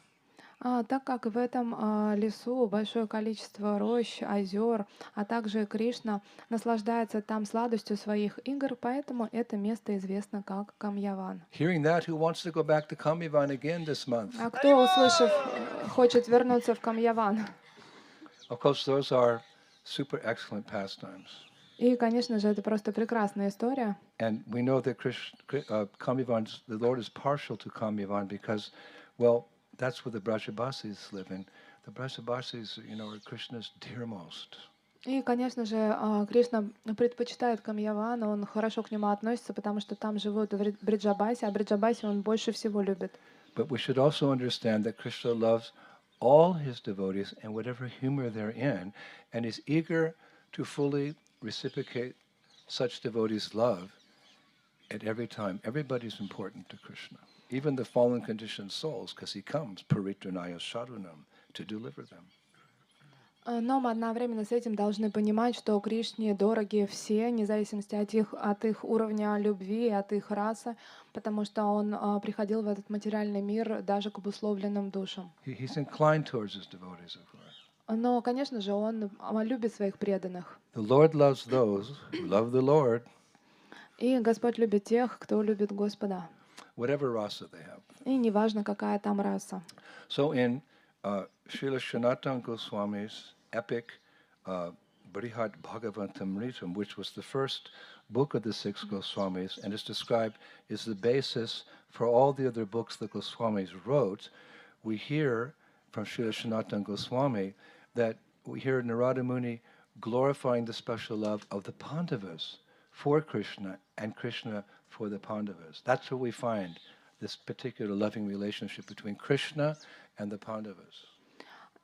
Так как в этом лесу большое количество рощ, озер, а также Кришна наслаждается там сладостью своих игр, поэтому это место известно как Камьяван. Hearing that, who wants to go back to Kamyavan again this month? А кто, услышав, хочет вернуться в Камьяван? Of course, those are super excellent pastimes. И, конечно же, это просто прекрасная история. And we know that Kamyavan, the Lord is partial to Kamyavan because, well, that's where the Brajavasis live in. The Brajavasis, are Krishna's dearmost. И, конечно же, Кришна предпочитает Камьяван, он хорошо к нему относится, потому что там живут в Бриджабасе, а Бриджабасе он больше всего любит. But we should also understand that Krishna loves all his devotees in whatever humor they're in, and is eager to fully reciprocate such devotees' love at every time. Everybody's important to Krishna, even the fallen conditioned souls, because he comes, paritranaya sadhunam, to deliver them. Но мы одновременно с этим должны понимать, что Кришне дороги все, вне зависимости от их уровня любви, от их расы, потому что он приходил в этот материальный мир даже к обусловленным душам. He's inclined towards his devotees, of course. Но, конечно же, он любит своих преданных. The Lord loves those who love the Lord, И Господь любит тех, кто любит Господа. whatever rasa they have. И неважно, какая там раса. So in Srila Sanatana Goswami's epic Brihad Bhagavatamritam, which was the first book of the six Goswamis, and is described as the basis for all the other books the Goswamis wrote, we hear from Srila Sanatana Goswami that we hear Narada Muni glorifying the special love of the Pandavas for Krishna and Krishna for the Pandavas. That's where we find this particular loving relationship between Krishna and the Pandavas.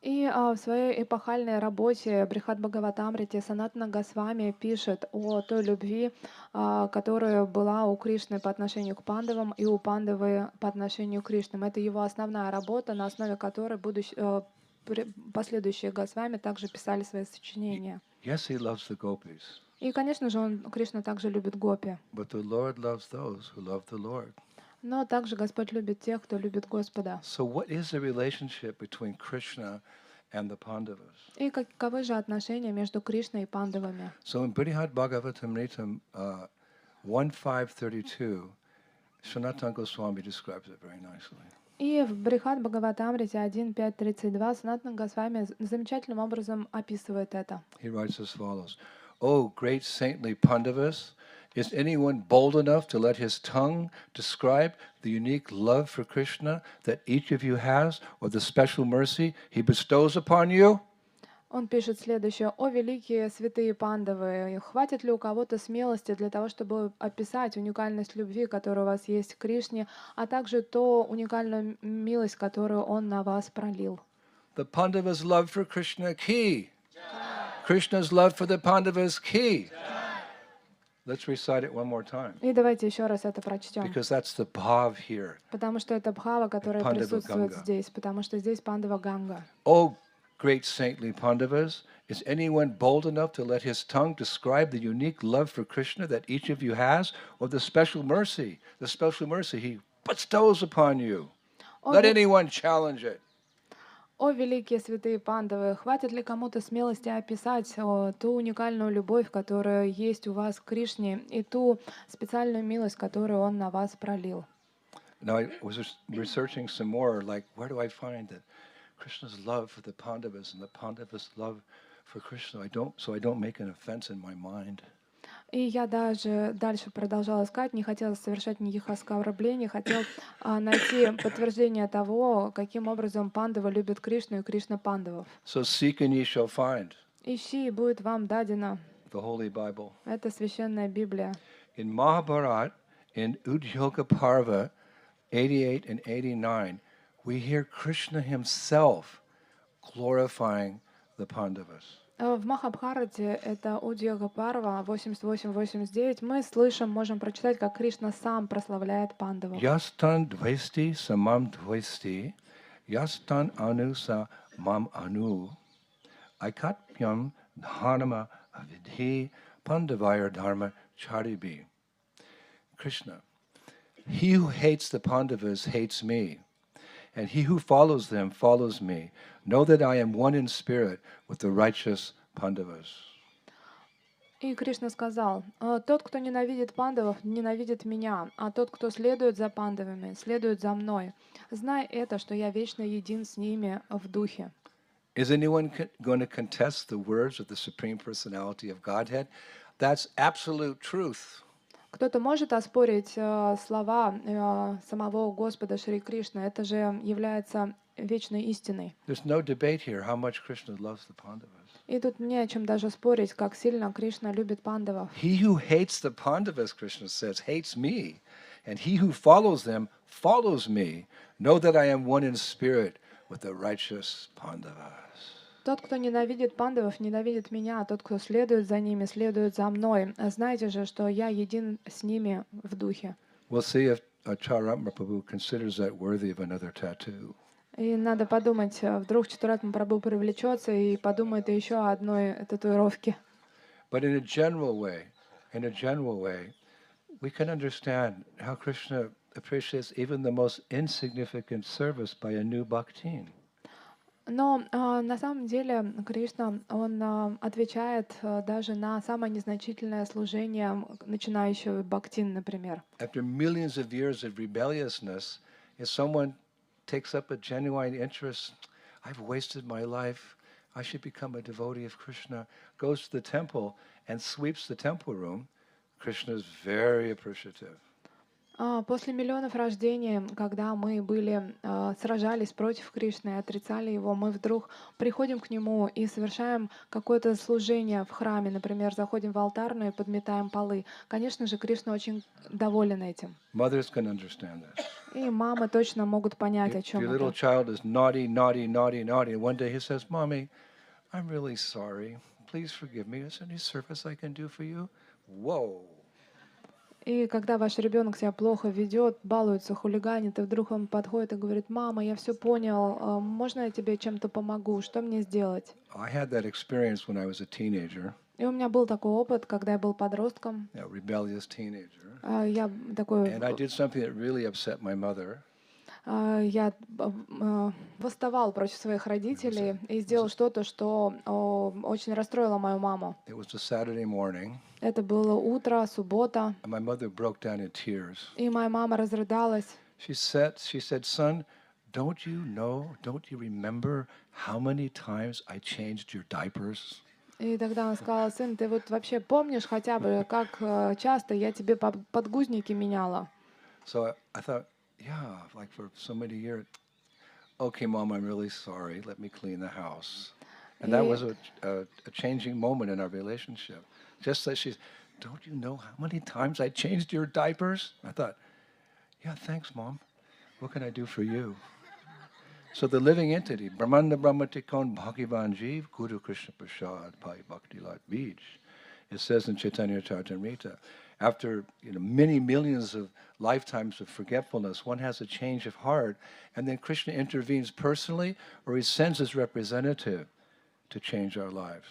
И в своей эпохальной работе Брихад Бхагаватамрите Санатана Госвами пишет о той любви, которая была у Кришны по отношению к пандавам и у пандавы по отношению к Кришнам. Это его основная работа, на основе которой последующие Госвами также писали свои сочинения. Yes, he loves the gopis. И, конечно же, Кришна также любит гопи. But the Lord loves those who love the Lord. Но также Господь любит тех, кто любит Господа. So what is the relationship between Krishna and the Pandavas? И каковы же отношения между Кришной и пандавами? So in Brihad Bhagavatamritam 1.5.32, Sanatana Goswami describes it very nicely. И в Брихад Бхагаватамрите 1.5.32 Санатана Госвами замечательным образом описывает это. He writes as follows: "O great saintly Pandavas, is anyone bold enough to let his tongue describe the unique love for Krishna that each of you has, or the special mercy he bestows upon you?" Он пишет следующее: «О великие святые пандавы, хватит ли у кого-то смелости для того, чтобы описать уникальность любви, которая у вас есть к Кришне, а также ту уникальную милость, которую Он на вас пролил?» The Pandavas' love for Krishna ki. Krishna's love for the Pandavas ki. Let's recite it one more time. И давайте еще раз это прочтем. Because that's the bhav here. Потому что это бхава, которая Пандава присутствует Ганга. здесь, потому что здесь Пандава Ганга. O great saintly Pandavas, is anyone bold enough to let his tongue describe the unique love for Krishna that each of you has, or the special mercy he bestows upon you? Let anyone challenge it. О великие святые пандавы, хватит ли кому-то смелости описать ту уникальную любовь, которая есть у вас к Кришне, и ту специальную милость, которую Он на вас пролил? Now I was just researching some more, like where do I find that Krishna's love for the Pandavas and the Pandavas' love for Krishna? I don't make an offense in my mind. И я даже дальше продолжала искать, не хотела совершать никаких оскорблений, хотел найти подтверждение того, каким образом пандавы любят Кришну и Кришна пандавов. So seek and ye shall find. Ищи, и будет вам дадено. The Holy Bible. Это священная Библия. In Mahabharat, in Udyoga Parva 88 and 89, we hear Krishna himself glorifying the Pandavas. В Махабхарате, это Удьога Парва 88-89, мы слышим, можем прочитать, как Кришна сам прославляет пандавов. Yastan dvesti samam dvesti, yastan anu sa mam anu, aikatpyam dharma avidhi pandavayar dharma charibi. Krishna, he who hates the Pandavas hates me, and he who follows them follows me. Know that I am one in spirit with the righteous Pandavas. И Кришна сказал: «Тот, кто ненавидит пандавов, ненавидит меня, а тот, кто следует за пандавами, следует за мной. Знай это, что я вечно един с ними в духе». Is anyone going to contest the words of the Supreme Personality of Godhead? That's absolute truth. Кто-то может оспорить слова самого Господа Шри Кришны. Это же является вечной истиной. There's no debate here how much Krishna loves the Pandavas. И тут не о чем даже спорить, как сильно Кришна любит пандавов. He who hates the Pandavas, Krishna says, hates me, and he who follows them follows me. Know that I am one in spirit with the righteous Pandavas. Тот, кто ненавидит пандавов, ненавидит меня, а тот, кто следует за ними, следует за мной. Знайте же, что я един с ними в духе. We'll see if Charanma Prabhu considers that worthy of another tattoo. И надо подумать, вдруг Чатуратма Прабху привлечется и подумает еще о одной татуировке. But in a general way, we can understand how Krishna appreciates even the most insignificant service by a new bhaktin. Но на самом деле Кришна, он отвечает даже на самое незначительное служение начинающего бхактин, например. After millions of years of rebelliousness, if someone takes up a genuine interest, I've wasted my life, I should become a devotee of Krishna, goes to the temple and sweeps the temple room, Krishna is very appreciative. После миллионов рождений, когда мы сражались против Кришны и отрицали его, мы вдруг приходим к нему и совершаем какое-то служение в храме, например, заходим в алтарную и подметаем полы. Конечно же, Кришна очень доволен этим. Mothers can understand this. И мамы точно могут понять, о чем Your little это. child is naughty, naughty, naughty, naughty, and one day he says, Mommy, I'm really sorry. Please forgive me. Is there any service I can do for you? Whoa. И когда ваш ребенок себя плохо ведет, балуется, хулиганит, и вдруг он подходит и говорит: «Мама, я все понял, можно я тебе чем-то помогу? Что мне сделать?» I had that experience when I was a teenager, И у меня был такой опыт, когда я был подростком. a rebellious teenager, Я такой, and I did something that really upset my mother. я восставал против своих родителей и сделал что-то, что очень расстроило мою маму. It was a Saturday morning, Это было утро, суббота, and my mother broke down in tears. и моя мама разрыдалась. She said, Son, don't you remember how many times I changed your diapers? И тогда она сказала: «Сын, ты вот вообще помнишь хотя бы, как часто я тебе подгузники меняла?» So I thought, yeah, like for so many years. Okay, Mom, I'm really sorry. Let me clean the house. And that was a changing moment in our relationship. Just that she's, don't you know how many times I changed your diapers? I thought, yeah, thanks, Mom. What can I do for you? So the living entity, Brahmanda Brahmatikon Bhagavan Jeev Guru Krishna Prasad Pai Bhakti Lat Beach. It says in Chaitanya Charitamrita, after many millions of lifetimes of forgetfulness, one has a change of heart, and then Krishna intervenes personally, or he sends his representative to change our lives.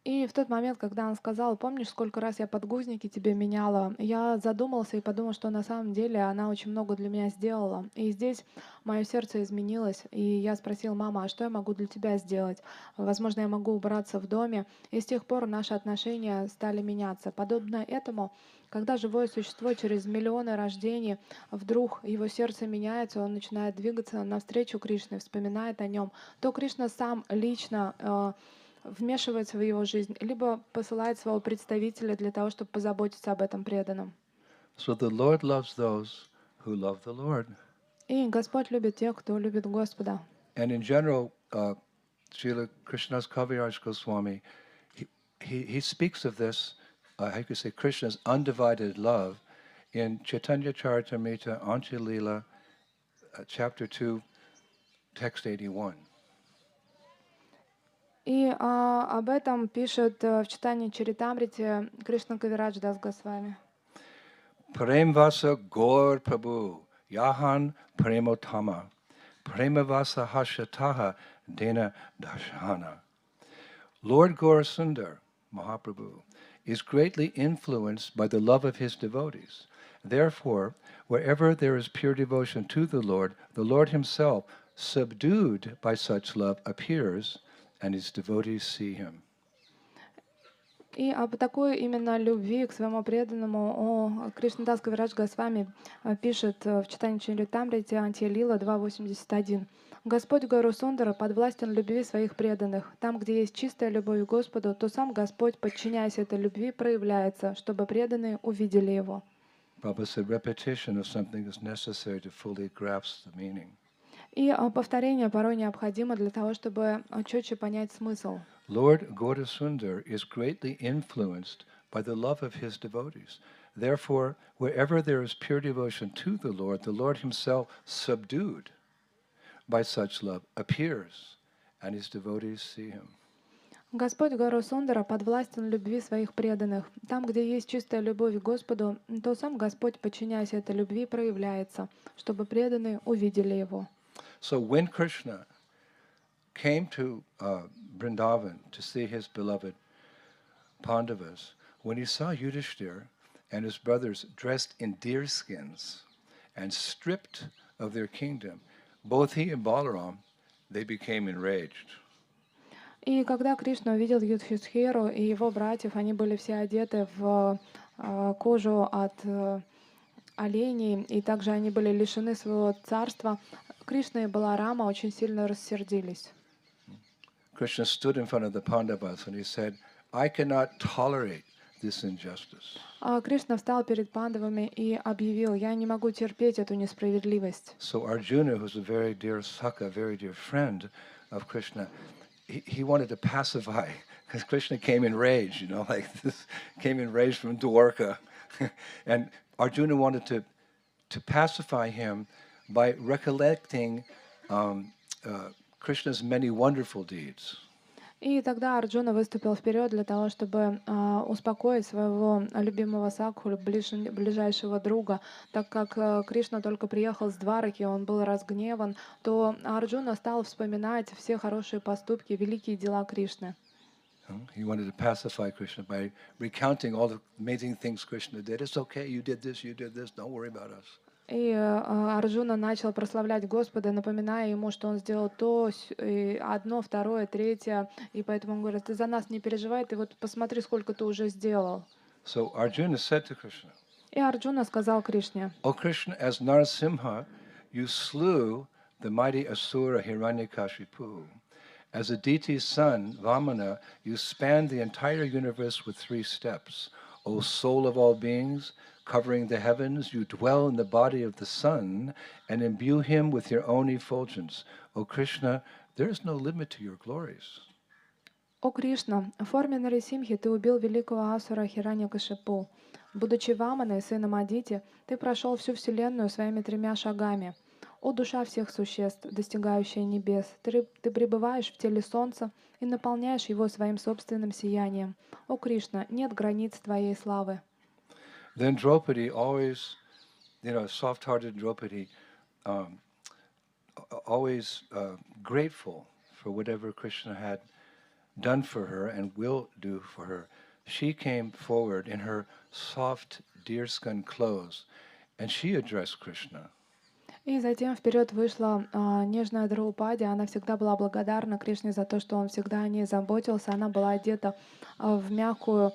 И в тот момент, когда она сказала: «Помнишь, сколько раз я подгузники тебе меняла?» Я задумался и подумал, что на самом деле она очень много для меня сделала. И здесь мое сердце изменилось, и я спросила: «Мама, а что я могу для тебя сделать? Возможно, я могу убраться в доме». И с тех пор наши отношения стали меняться. Подобно этому, когда живое существо через миллионы рождений вдруг его сердце меняется, он начинает двигаться навстречу Кришне, вспоминает о нем, то Кришна сам лично вмешивается в его жизнь, либо посылает своего представителя для того, чтобы позаботиться об этом преданном. So the Lord loves those who love the Lord. И Господь любит тех, кто любит Господа. And in general, Srila Krishnadas Kaviraj Goswami, he speaks of this, how you could say, Krishna's undivided love in Chaitanya Charitamrita, Antilila, chapter 2, text 81. И об этом пишет в читании Чаритамрите Кришна Кавирадж Дас Госвами. Premvasa Gaur Prabhu, Yahan Premotama, Premvasa Hashataha Dena Dashana. Lord Gaurasundar, Mahaprabhu, is greatly influenced by the love of his devotees. Therefore, wherever there is pure devotion to the Lord himself, subdued by such love, appears, and his devotees see him. И об такой именно любви к своему преданному Кришнадас Кавирадж Госвами пишет в читании Чаритамрити Антия-лила 2.81. Господь Гауру Сундара подвластен любви своих преданных. Там, где есть чистая любовь к Господу, то сам Господь, подчиняясь этой любви, проявляется, чтобы преданные увидели Его. Prabhupada said repetition of something is necessary to fully grasp the meaning. И повторение порой необходимо для того, чтобы четче понять смысл. Lord Gaurasundar is greatly influenced by the love of his devotees. Therefore, wherever there is pure devotion to the Lord himself, subdued by such love, appears, and his devotees see him. Господь Гауру Сундара подвластен любви своих преданных. Там, где есть чистая любовь к Господу, то сам Господь, подчиняясь этой любви, проявляется, чтобы преданные увидели Его. So when Krishna came to Vrindavan to see his beloved Pandavas, when he saw Yudhishthira and his brothers dressed in deer skins and stripped of their kingdom, both he and Balaram, they became enraged. И когда Кришна увидел Юдхистхиру и его братьев, они были все одеты в кожу от оленей, и также они были лишены своего царства, Кришна и Баларама очень сильно рассердились. Krishna stood in front of the Pandavas and he said, I cannot tolerate this injustice. Кришна встал перед пандавами и объявил: «Я не могу терпеть эту несправедливость». So Arjuna, who's a very dear Sakha, very dear friend of Krishna, he wanted to pacify, because Krishna came in rage, like this, came in rage from Dwarka. And Arjuna wanted to pacify him by recollecting Krishna's many wonderful deeds. И тогда Арджуна выступил вперед для того, чтобы успокоить своего любимого Сакху, ближайшего друга. Так как Кришна только приехал с Двараки, он был разгневан, то Арджуна стал вспоминать все хорошие поступки, великие дела Кришны. He wanted to pacify Krishna by recounting all the amazing things Krishna did. It's okay, you did this, don't worry about us. И Арджуна начал прославлять Господа, напоминая ему, что он сделал то, одно, второе, третье. И поэтому он говорит: ты за нас не переживай, ты вот посмотри, сколько ты уже сделал. So Arjuna said to Krishna, И Арджуна сказал Кришне: O Krishna, as Narasimha, you slew the mighty Asura Hiranyakashipu. As Aditi's son, Vamana, you spanned the entire universe with 3 steps. O soul of all beings, covering the heavens, you dwell in the body of the sun and imbue him with your own effulgence. O Krishna, there is no limit to your glories. «О Кришна, в форме Нарисимхи ты убил великого асура Хираньякашипу. Будучи Ваманой, сыном Адити, ты прошел всю вселенную своими 3 шагами. О душа всех существ, достигающая небес, ты пребываешь в теле солнца и наполняешь его своим собственным сиянием. О Кришна, нет границ твоей славы». Then Draupadi always, soft-hearted Draupadi, always grateful for whatever Krishna had done for her and will do for her. She came forward in her soft deerskin clothes, and she addressed Krishna. И затем вперед вышла нежная Драупади. Она всегда была благодарна Кришне за то, что он всегда о ней заботился. Она была одета в мягкую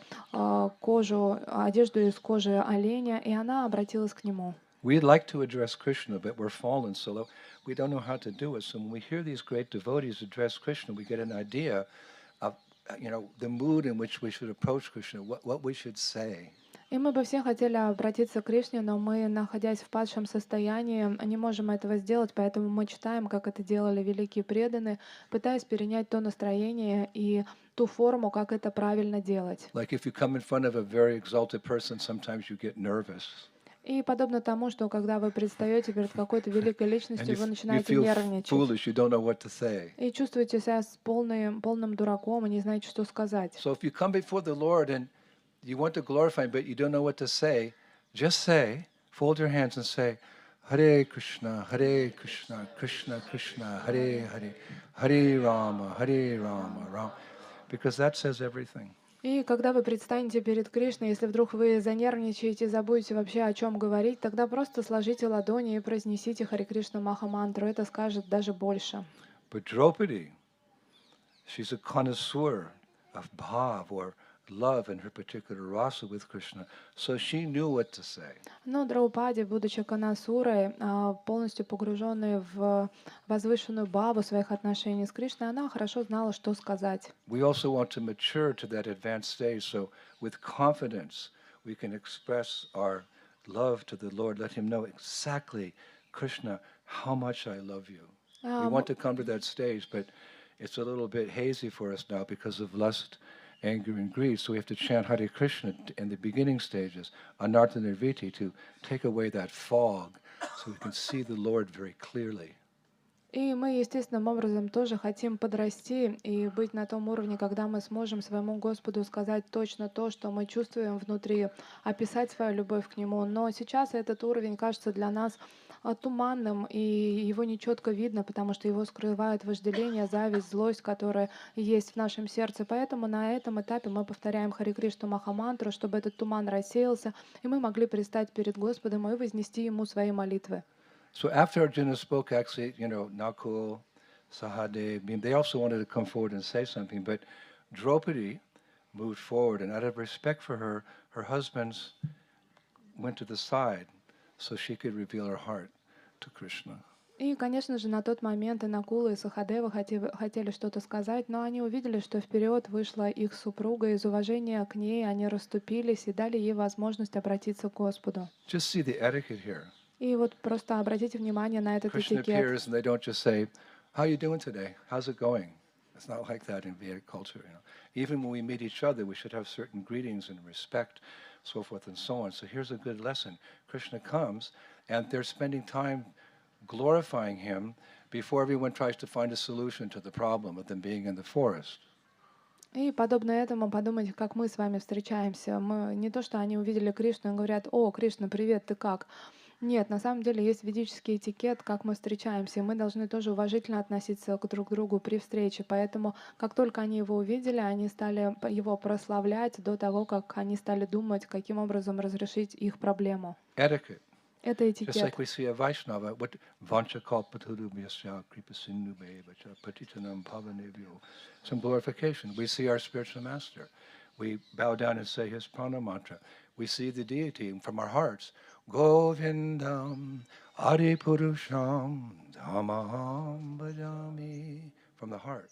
кожу, одежду из кожи оленя, и она обратилась к нему. We'd like to address Krishna, but we're fallen so low. We don't know how to do it. So when we hear these great devotees address Krishna, we get an idea of, the mood in which we should approach Krishna, what we should say. И мы бы все хотели обратиться к Кришне, но мы, находясь в падшем состоянии, не можем этого сделать, поэтому мы читаем, как это делали великие преданные, пытаясь перенять то настроение и ту форму, как это правильно делать. Like if you come in front of a very exalted person, sometimes you get nervous. И подобно тому, что когда вы предстаете перед какой-то великой личностью, вы начинаете нервничать. Foolish, you don't know what to say. И чувствуете себя полным дураком и не знаете, что сказать. So if you come before the Lord and you want to glorify him, but you don't know what to say, just say, fold your hands and say, Hare Krishna, Krishna Krishna, Hare Hare, Hare Rama, Rama. because that says everything. И когда вы предстанете перед Кришной, если вдруг вы занервничаете, забудете вообще о чем говорить, тогда просто сложите ладони и произнесите Харе Кришна Маха мантру. Это скажет даже больше. But Draupadi, she's a connoisseur of bhav or love in her particular rasa with Krishna, so she knew what to say. Но Драупади, будучи канасурой, полностью погруженной в возвышенную бхаву своих отношений с Кришной, она хорошо знала, что сказать. We also want to mature to that advanced stage, so with confidence we can express our love to the Lord, let him know exactly, Krishna, how much I love you. We want to come to that stage, but it's a little bit hazy for us now because of lust, anger, and greed. So we have to chant Hare Krishna in the beginning stages, Anartha Nirviti, to take away that fog so we can see the Lord very clearly. И мы естественным образом тоже хотим подрасти и быть на том уровне, когда мы сможем своему Господу сказать точно то, что мы чувствуем внутри, описать свою любовь к Нему. Но сейчас этот уровень кажется для нас туманным, и его нечетко видно, потому что его скрывает вожделение, зависть, злость, которая есть в нашем сердце. Поэтому на этом этапе мы повторяем Харе Кришну Маха мантру, чтобы этот туман рассеялся, и мы могли предстать перед Господом и вознести Ему свои молитвы. So after Arjuna spoke, actually, Nakul, Sahadev, they also wanted to come forward and say something, but Draupadi moved forward, and out of respect for her, her husbands went to the side so she could reveal her heart to Krishna. И, конечно же, на тот момент и Накула, и Сахадева хотели что-то сказать, но они увидели, что вперед вышла их супруга, из уважения к ней они расступились и дали ей возможность обратиться к Господу. Just see the etiquette here. И вот просто обратите внимание на этот Krishna этикет. appears and they don't just say, "How are you doing today? How's it going?" It's not like that in Vedic culture. Even when we meet each other, we should have certain greetings and respect, so forth and so on. So here's a good lesson. Krishna comes, and they're spending time glorifying him before everyone tries to find a solution to the problem of them being in the forest. И подобно этому подумайте, как мы с вами встречаемся. Мы не то, что они увидели Кришну и говорят: «О, Кришна, привет, ты как?» Нет, на самом деле есть ведический этикет, как мы встречаемся, и мы должны тоже уважительно относиться друг к другу при встрече. Поэтому, как только они его увидели, они стали его прославлять до того, как они стали думать, каким образом разрешить их проблему. Etiquette. Это Just этикет. like we see a Vaishnava, what Vancha Kalpatudubhyasya Kripasinubheva Patitanam Pavanebhyo, some glorification. We see our spiritual master. We bow down and say his prana mantra. We see the deity from our hearts. Govindam Adipurusham Dhamaham Bhajami, from the heart.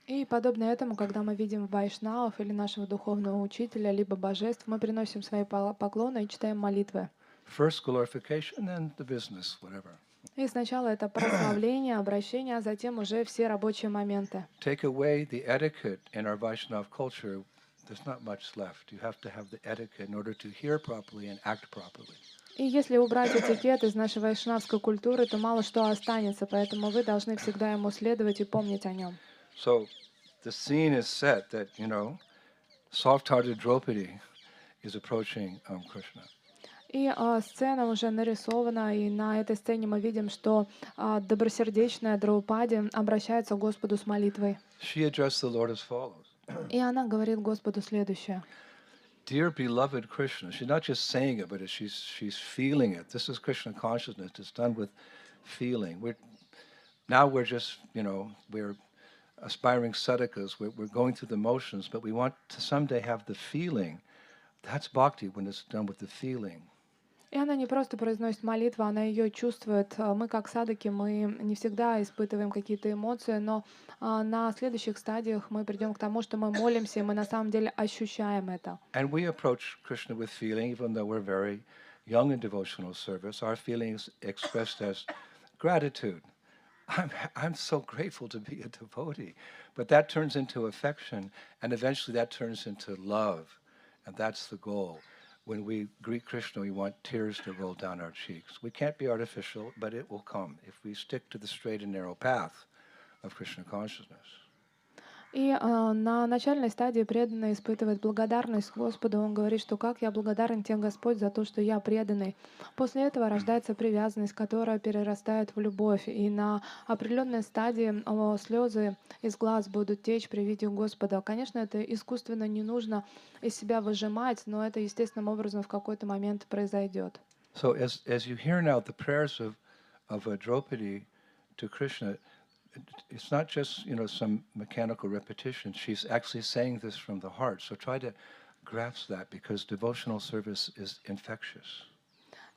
И подобно этому, когда мы видим вайшнавов или нашего духовного учителя, либо божеств, мы приносим свои поклоны и читаем молитвы. First glorification and the business, whatever. И сначала это прославление, обращение, а затем уже все рабочие моменты. Take away the etiquette in our Vaishnav culture, there's not much left. You have to have the etiquette in order to hear properly and act properly. И если убрать этикет из нашей вайшнавской культуры, то мало что останется, поэтому вы должны всегда ему следовать и помнить о нем. So the scene is set that, soft-hearted Draupadi is approaching Krishna. И сцена уже нарисована, и на этой сцене мы видим, что добросердечная Драупади обращается к Господу с молитвой. She addressed the Lord as follows. И она говорит Господу следующее. Dear beloved Krishna, she's not just saying it, but she's feeling it. This is Krishna consciousness. It's done with feeling. We're just, we're aspiring sadhakas. We're going through the motions, but we want to someday have the feeling. That's bhakti when it's done with the feeling. И она не просто произносит молитву, она ее чувствует. Мы, как садаки, мы не всегда испытываем какие-то эмоции, но на следующих стадиях мы придем к тому, что мы молимся, и мы на самом деле ощущаем это. And we approach Krishna with feeling, even though we're very young in devotional service. Our feelings expressed as gratitude. I'm so grateful to be a devotee. But that turns into affection, and eventually that turns into love. And that's the goal. When we greet Krishna, we want tears to roll down our cheeks. We can't be artificial, but it will come if we stick to the straight and narrow path of Krishna consciousness. И на начальной стадии преданный испытывает благодарность Господу. Он говорит, что как я благодарен тебе, Господь, за то, что я преданный. После этого рождается привязанность, которая перерастает в любовь. И на определенной стадии слезы из глаз будут течь при виде Господа. Конечно, это искусственно не нужно из себя выжимать, но это естественным образом в какой-то момент произойдет. So as you hear now the prayers of Draupadi to Krishna, it's not just some mechanical repetition. She's actually saying this from the heart. So try to grasp that because devotional service is infectious.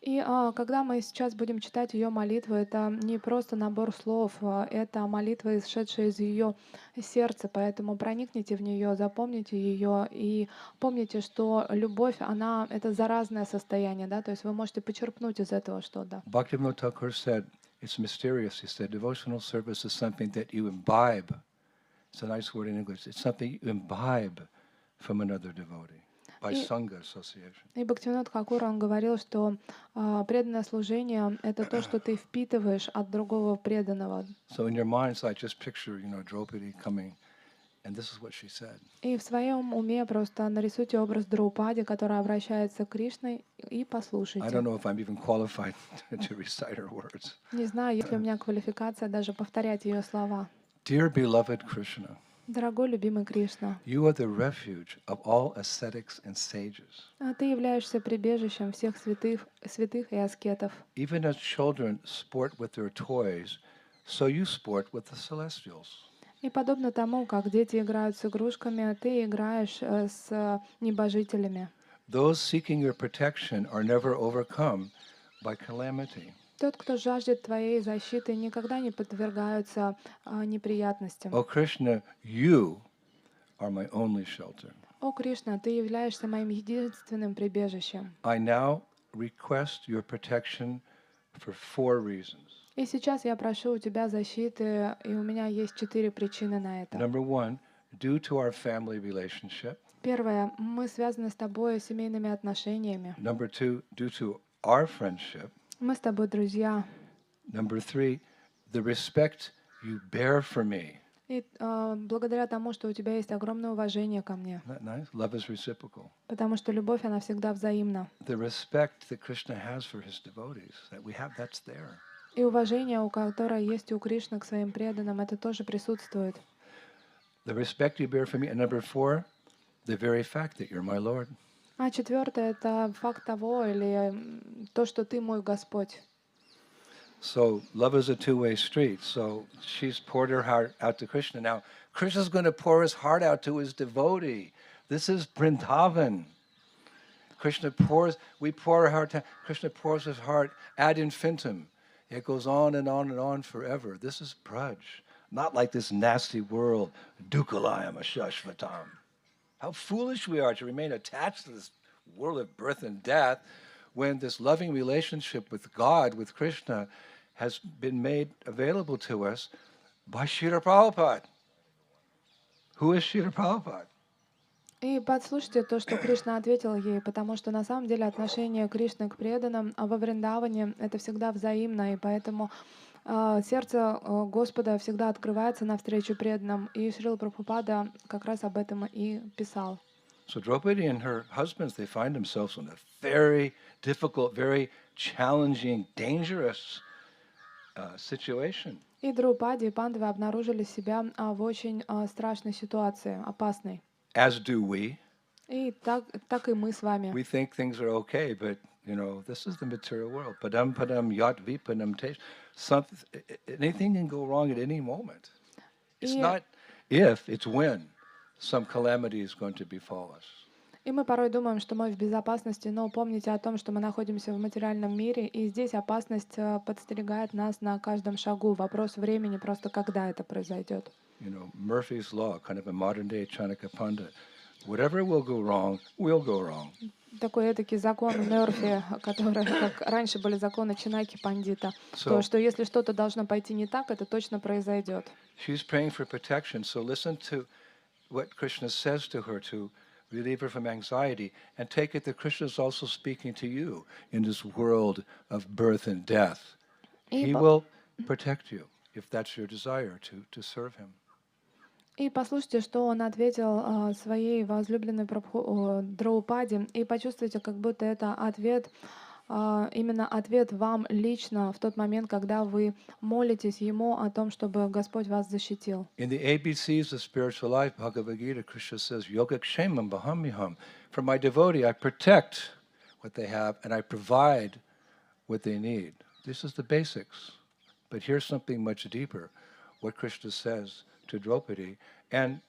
И когда мы сейчас будем читать ее молитву, это не просто набор слов, это молитва, исшедшая из ее сердца, поэтому проникните в нее, запомните ее и помните, что любовь, она это заразное состояние, да, то есть вы можете почерпнуть из этого что-то. Bhaktivinoda Thakur said, it's mysterious. He said, devotional service is something that you imbibe. It's a nice word in English. It's something you imbibe from another devotee by И Sangha association. И Бхактивинод Тхакур, он говорил, что преданное служение — это то, что ты впитываешь от другого преданного. So in your mind's eye, just picture, Draupadi coming, and this is what she said. И в своем уме просто нарисуйте образ Драупади, которая обращается к Кришне, и I послушайте. don't know if I'm even qualified to recite her words. Не знаю, есть ли у меня квалификация даже повторять ее слова. Dear beloved Krishna, Дорогой любимый Кришна, you are the refuge of all ascetics and sages. ты являешься прибежищем всех святых и аскетов. Even as children sport with their toys, so you sport with the celestials. И подобно тому, как дети играют с игрушками, ты играешь с небожителями. Those seeking your protection are never overcome by calamity. Тот, кто жаждет твоей защиты, никогда не подвергаются неприятностям. O Krishna, you are my only shelter. О Кришна, ты являешься моим единственным прибежищем. I now request your protection for 4 reasons. И сейчас я прошу у тебя защиты, и у меня есть 4 причины на это. Number 1, due to our family relationship. Первое, мы связаны с тобой семейными отношениями. Number 2, due to our friendship. Мы с тобой друзья. Number 3, the respect you bear for me. И благодаря тому, что у тебя есть огромное уважение ко мне. Isn't that nice? Love is reciprocal. Потому что любовь, она всегда взаимна. The respect that Krishna has for his devotees, that we have, that's there. И уважение, у которое есть у Кришны к своим преданным, это тоже присутствует. The respect you bear for me. And number 4, the very fact that you're my Lord. А четвертое — это факт того, или то, что ты мой Господь. So love is a two-way street. So she's poured her heart out to Krishna. Now Krishna's going to pour his heart out to his devotee. This is Vrindavan. We pour our heart out. Krishna pours his heart ad infinitum. It goes on and on and on forever. This is Braj. Not like this nasty world, Dukalayam Ashashvatam. How foolish we are to remain attached to this world of birth and death when this loving relationship with God, with Krishna, has been made available to us by Srila Prabhupada. Who is Srila Prabhupada? И подслушайте то, что Кришна ответил ей, потому что на самом деле отношение Кришны к преданным во Вриндаване — это всегда взаимно, и поэтому сердце Господа всегда открывается навстречу преданным, и Шрила Прабхупада как раз об этом и писал. So Draupadi and her husbands, they find themselves in a very difficult, very challenging, dangerous situation. И Драупади и Пандавы обнаружили себя в очень страшной ситуации, опасной. As do we. И так и мы с вами. We think things are okay, but this is the material world. Padam padam yat vipanam tesh. Anything can go wrong at any moment. It's not if, it's when some calamity is going to befall us. И мы порой думаем, что мы в безопасности, но помните о том, что мы находимся в материальном мире, и здесь опасность подстерегает нас на каждом шагу. Вопрос времени, просто когда это произойдет. Murphy's Law, kind of a modern-day Chanakya Pandit. Whatever will go wrong, will go wrong. Такой эдакий закон Мерфи, который, как раньше были законы Чанаки Пандита, то, что если что-то должно пойти не так, это точно произойдет. She's praying for protection, so listen to what Krishna says to her to relieve her from anxiety, and take it that Krishna is also speaking to you in this world of birth and death. He will protect you if that's your desire to serve him. И послушайте, что он ответил своей возлюбленной Драупаде, и почувствуйте, как будто это ответ, именно ответ вам лично в тот момент, когда вы молитесь ему о том, чтобы Господь вас защитил. In the ABCs of spiritual life, Bhagavad Gita, Krishna says, Yogakshemam Bahamiham. For my devotee, I protect what they have and I provide what they need. This is the basics. But here's something much deeper, what Krishna says to Draupadi and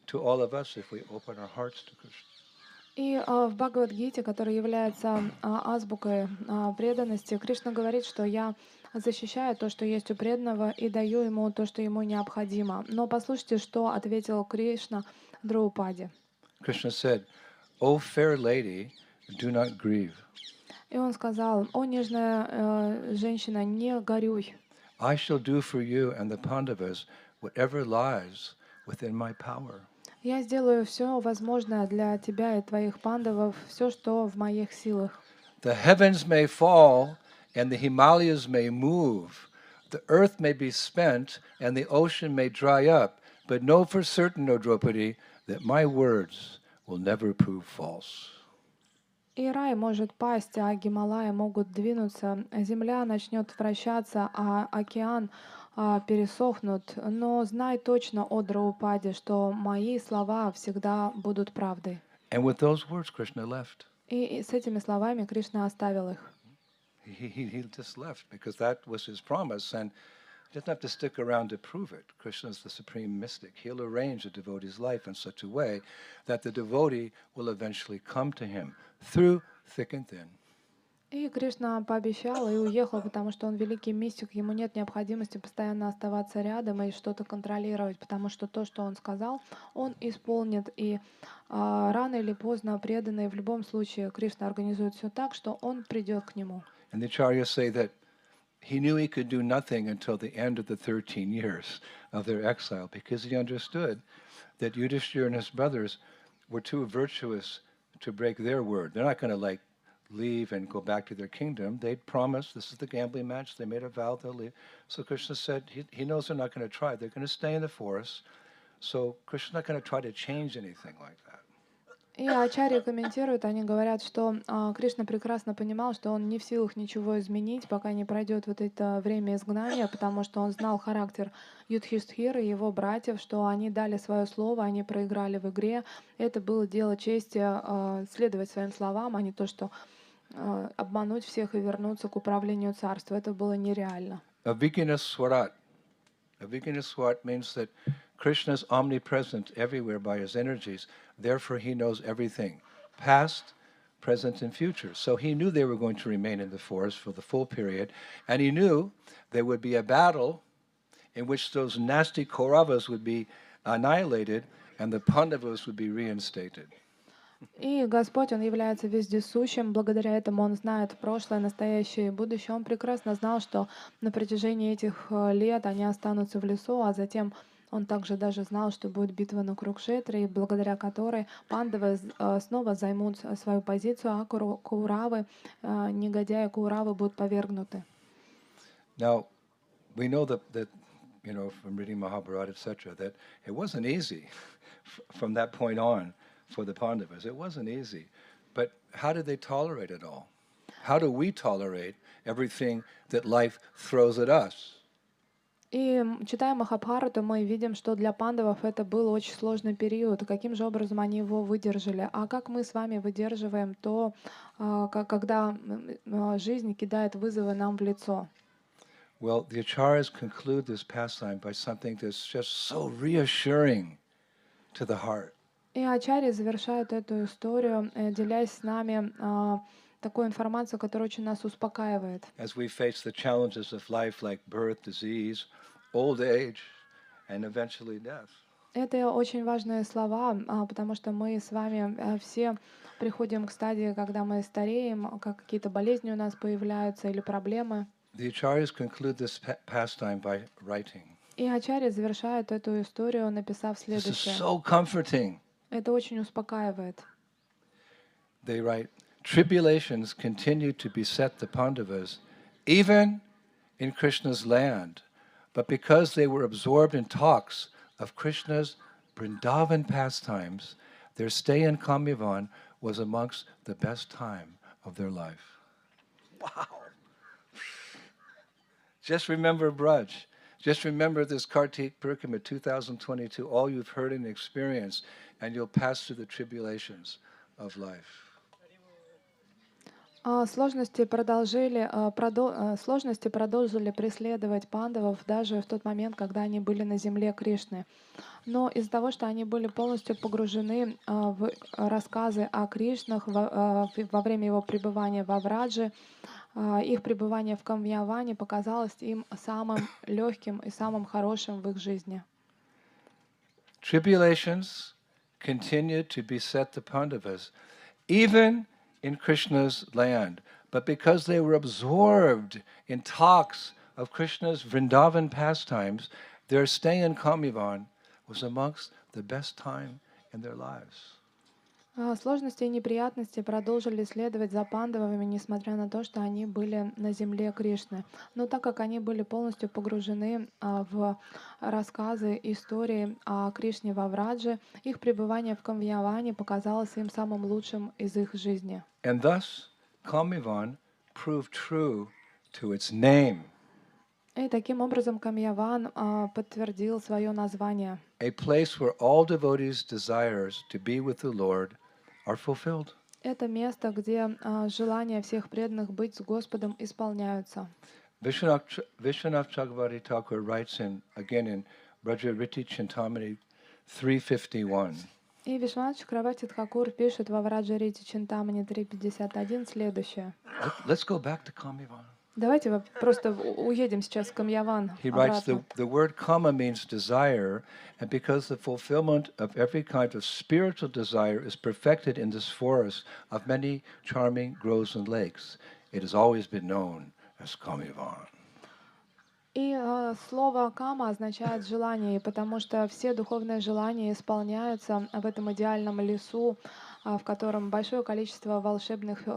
to all of us if we open our hearts to Krishna. И в Бхагавад-гите, который является азбукой преданности, Кришна говорит, что я защищаю то, что есть у преданного, и даю ему то, что ему необходимо. Но послушайте, что ответил Кришна Драупаде. Krishna said, O fair lady, do not grieve. И он сказал: «О, нежная женщина, не горюй. I shall do for you and the Pandavas whatever lies within my power. Я сделаю все возможное для тебя и твоих пандавов, все, что в моих силах. The heavens may fall and the Himalayas may move. The earth may be spent and the ocean may dry up. But know for certain, O Draupadi, that my words will never prove false. И рай может пасть, а Гималаи могут двинуться, земля начнет вращаться, а океан пересохнут. Но знай точно, о Драупаде, что мои слова всегда будут правдой». And with those words, Krishna left. И с этими словами Кришна оставил их. He just left because that was his promise, and he doesn't have to stick around to prove it. Krishna is the supreme mystic. He'll arrange a devotee's life in such a way that the devotee will eventually come to him through thick and thin. И Кришна пообещал и уехал, потому что он великий мистик, ему нет необходимости постоянно оставаться рядом и что-то контролировать, потому что то, что он сказал, он исполнит. И рано или поздно преданный, в любом случае, Кришна организует все так, что он придет к нему. And the acharyas say that he knew he could do nothing until the end of the 13 years of their exile because he understood that Yudhishthira and his brothers were too virtuous to break their word. They're not going to leave and go back to their kingdom. They'd promised, this is the gambling match, they made a vow they'll leave. So Krishna said he knows they're not going to try. They're going to stay in the forest. So Krishna's not going to try to change anything like that. И ачарьи комментируют, они говорят, что Кришна прекрасно понимал, что он не в силах ничего изменить, пока не пройдет вот это время изгнания, потому что он знал характер Юдхистхира и его братьев, что они дали свое слово, они проиграли в игре. Это было дело чести следовать своим словам, а не то, что обмануть всех и вернуться к управлению царства. Это было нереально. Avikina Swarat. Avikina Swarat means that Krishna is omnipresent everywhere by his energies. Therefore, he knows everything, past, present, and future. So he knew they were going to remain in the forest for the full period, and he knew there would be a battle in which those nasty Kauravas would be annihilated and the Pandavas would be reinstated. И Господь, Он является вездесущим, благодаря этому Он знает прошлое, настоящее и будущее. Он прекрасно знал, что на протяжении этих лет они останутся в лесу, а затем Он также даже знал, что будет битва на Курукшетре, благодаря которой Пандавы снова займут свою позицию, а Кауравы, негодяи Кауравы, будут повергнуты. Now, we know that from reading Mahabharata, etc., that it wasn't easy from that point on for the Pandavas. It wasn't easy. But how did they tolerate it all? How do we tolerate everything that life throws at us? И читая Махабхарату, мы видим, что для пандавов это был очень сложный период. Каким же образом они его выдержали? А как мы с вами выдерживаем то, когда жизнь кидает вызовы нам в лицо? Well, the acharyas conclude this pastime by something that's just so reassuring to the heart. И ачарьи завершают эту историю, делясь с нами такой информацией, которая очень нас успокаивает. As we face the challenges of life like birth, disease, old age, and eventually death. Это очень важные слова, потому что мы с вами все приходим к стадии, когда мы стареем, как какие-то болезни у нас появляются или проблемы. The acharyas conclude this pastime by writing. И ачарьи завершают эту историю, написав This is следующее. so comforting. Это очень успокаивает. They write, tribulations continued to beset the Pandavas, even in Krishna's land. But because they were absorbed in talks of Krishna's Vrindavan pastimes, their stay in Kamyavan was amongst the best time of their life. Wow! Just remember Braj. Just remember this Kartik Parikrama 2022, all you've heard and experienced, and you'll pass through the tribulations of life. Сложности продолжили преследовать пандавов даже в тот момент, когда они были на земле Кришны. Но из-за того, что они были полностью погружены в рассказы о Кришнах во время его пребывания во Врадже, их пребывание в Камьяване показалось им самым легким и самым хорошим в их жизни. Tribulations continued to beset the Pandavas, even in Krishna's land. But because they were absorbed in talks of Krishna's Vrindavan pastimes, their stay in Kamyavan was amongst the best time in their lives. Сложности и неприятности продолжили следовать за пандавами, несмотря на то, что они были на земле Кришны. Но так как они были полностью погружены в рассказы, истории о Кришне во Врадже, их пребывание в Камьяване показалось им самым лучшим из их жизни. And thus, Kamyavan proved true to its name. И таким образом Камьяван подтвердил свое название. A place where all devotees' desires to be with the Lord are fulfilled. Это место, где желания всех преданных быть с Господом исполняются. Vishwanath Chakravarti Thakur writes again in Brajariti Chintamani 351. И Вишванат Чакраварти Тхакур пишет во Враджарити Чинтамани 3.51 следующее. Let's go back to Kamyavan. Давайте просто уедем сейчас в Камьяван. He writes, the word kama means desire, and because the fulfillment of every kind of spiritual desire is perfected in this forest of many charming groves and lakes, it has always been known as Kamyavan. И слово «кама» означает «желание», потому что все духовные желания исполняются в этом идеальном лесу, в котором большое количество волшебных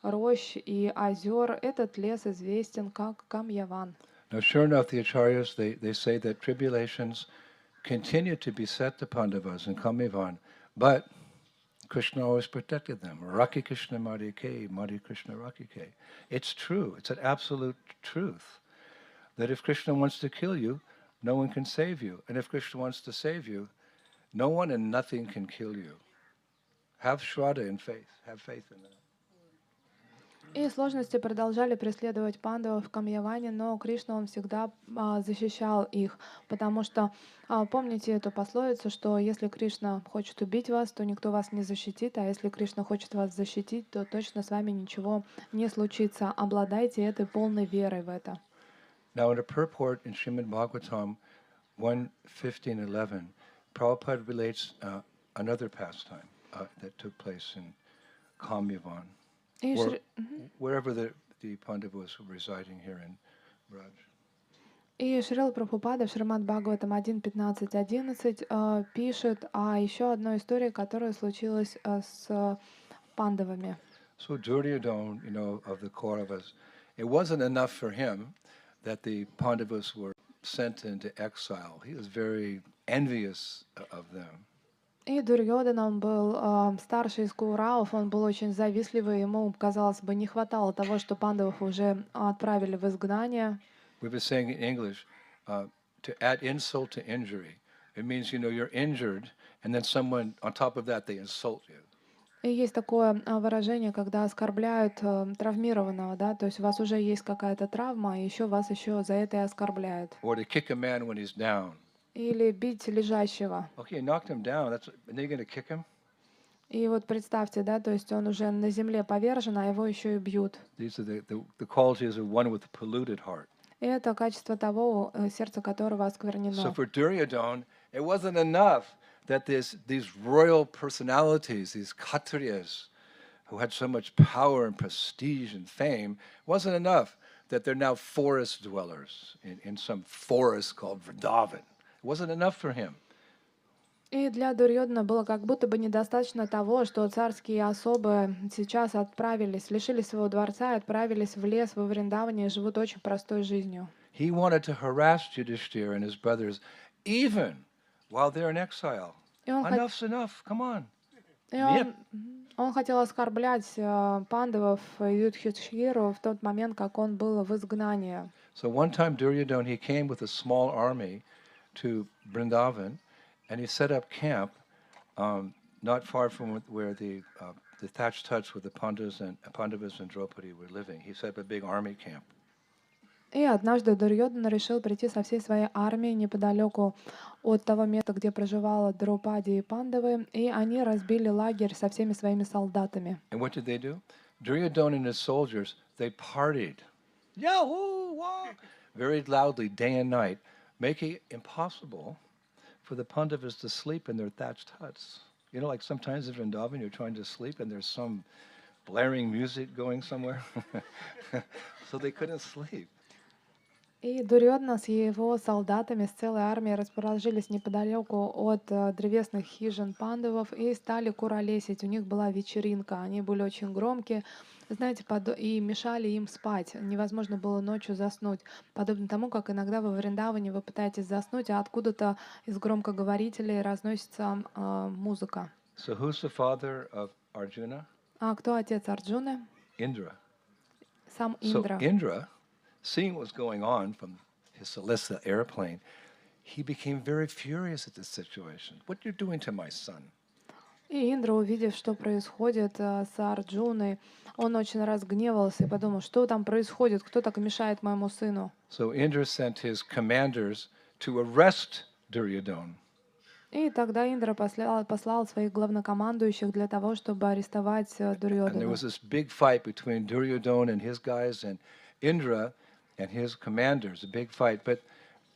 рощ и озер. Этот лес известен как Камьяван. Now, sure enough, the acharyas, they say that tribulations continue to beset the Pandavas in Kamyavan, but Krishna always protected them. Raki Krishna Mari Ke, Mari Krishna Raki Ke. It's true. It's an absolute truth. That if Krishna wants to kill you, no one can save you. And if Krishna wants to save you, no one and nothing can kill you. Have shraddha and faith. Have faith in that. И сложности продолжали преследовать пандавов в Камьяване, но Кришна, он всегда защищал их, потому что помните эту пословицу, что если Кришна хочет убить вас, то никто вас не защитит, а если Кришна хочет вас защитить, то точно с вами ничего не случится. Обладайте этой полной верой в это. Now, in a purport in Srimad Bhagavatam 1.15.11, Prabhupada relates another pastime that took place in Kamyavan, wherever the Pandavas were residing here in Braj. И Шрила Прабхупада в Шримад Бхагаватам 1.15.11 пишет о еще одной истории, которая случилась с пандавами. So Duryodhana, of the Kauravas, it wasn't enough for him that the Pandavas were sent into exile. He was very envious of them. И Дурьёдана, он был старший из Каурав, он был очень завистливый, ему, казалось бы, не хватало того, что пандавов уже отправили в изгнание. We were saying in English, to add insult to injury. It means, you're injured, and then someone, on top of that, they insult you. И есть такое выражение, когда оскорбляют травмированного, да, то есть у вас уже есть какая-то травма, и вас еще за это и оскорбляют. Or to kick a man when he's down. Или бить лежащего. Okay, knocked him down. And then you're going to kick him? И вот представьте, да, то есть он уже на земле повержен, а его еще и бьют. These are the qualities of one with a polluted heart. И это качество того, сердце которого осквернено. So for Duryodhana, it wasn't enough that these royal personalities, these Kshatriyas, who had so much power and prestige and fame, it wasn't enough that they're now forest dwellers in some forest called Vrindavan. It wasn't enough for him. И для Дурьёдана было как будто бы недостаточно того, что царские особы сейчас лишились своего дворца и отправились в лес во Вриндаване и живут очень простой жизнью. He wanted to harass Yudhishthira and his brothers even while they're in exile. И он, Enough's enough, come on. и Нет. он хотел оскорблять пандавов и Юдхиштхиру в тот момент, как он был в изгнании. So one time Duryodhana, he came with a small army to Vrindavan, and he set up camp not far from where the thatched huts where the Pandavas and Draupadi were living. He set up a big army camp. И однажды Дурьёдана решил прийти со всей своей армией неподалеку от того места, где проживала Драупади и Пандавы, и они разбили лагерь со всеми своими солдатами. And what did they do? Duryodhana and his soldiers, they partied. Yahoo! Wah! Very loudly, day and night, making it impossible for the Pandavas to sleep in their thatched huts. You know, like sometimes in Vrindavan, you're trying to sleep and there's some blaring music going somewhere. So they couldn't sleep. И Дурьёдана с его солдатами, с целой армией расположились неподалеку от древесных хижин пандавов и стали куролесить. У них была вечеринка, они были очень громкие, знаете, и мешали им спать. Невозможно было ночью заснуть. Подобно тому, как иногда во Вриндаване вы пытаетесь заснуть, а откуда-то из громкоговорителей разносится музыка. So who's the father of Arjuna? А кто отец Арджуны? Indra. Сам Индра. So Indra, seeing what's going on from his celestial airplane, he became very furious at this situation. What you're doing to my son? И Индра, увидев, что происходит с Арджуной, он очень разгневался и подумал, что там происходит, кто так мешает моему сыну. So Indra sent his commanders to arrest Duryodhana. И тогда Индра послал своих главнокомандующих для того, чтобы арестовать And there Дурьёдану. was this big fight between Duryodhana and his guys and Indra and his commanders, a big fight. But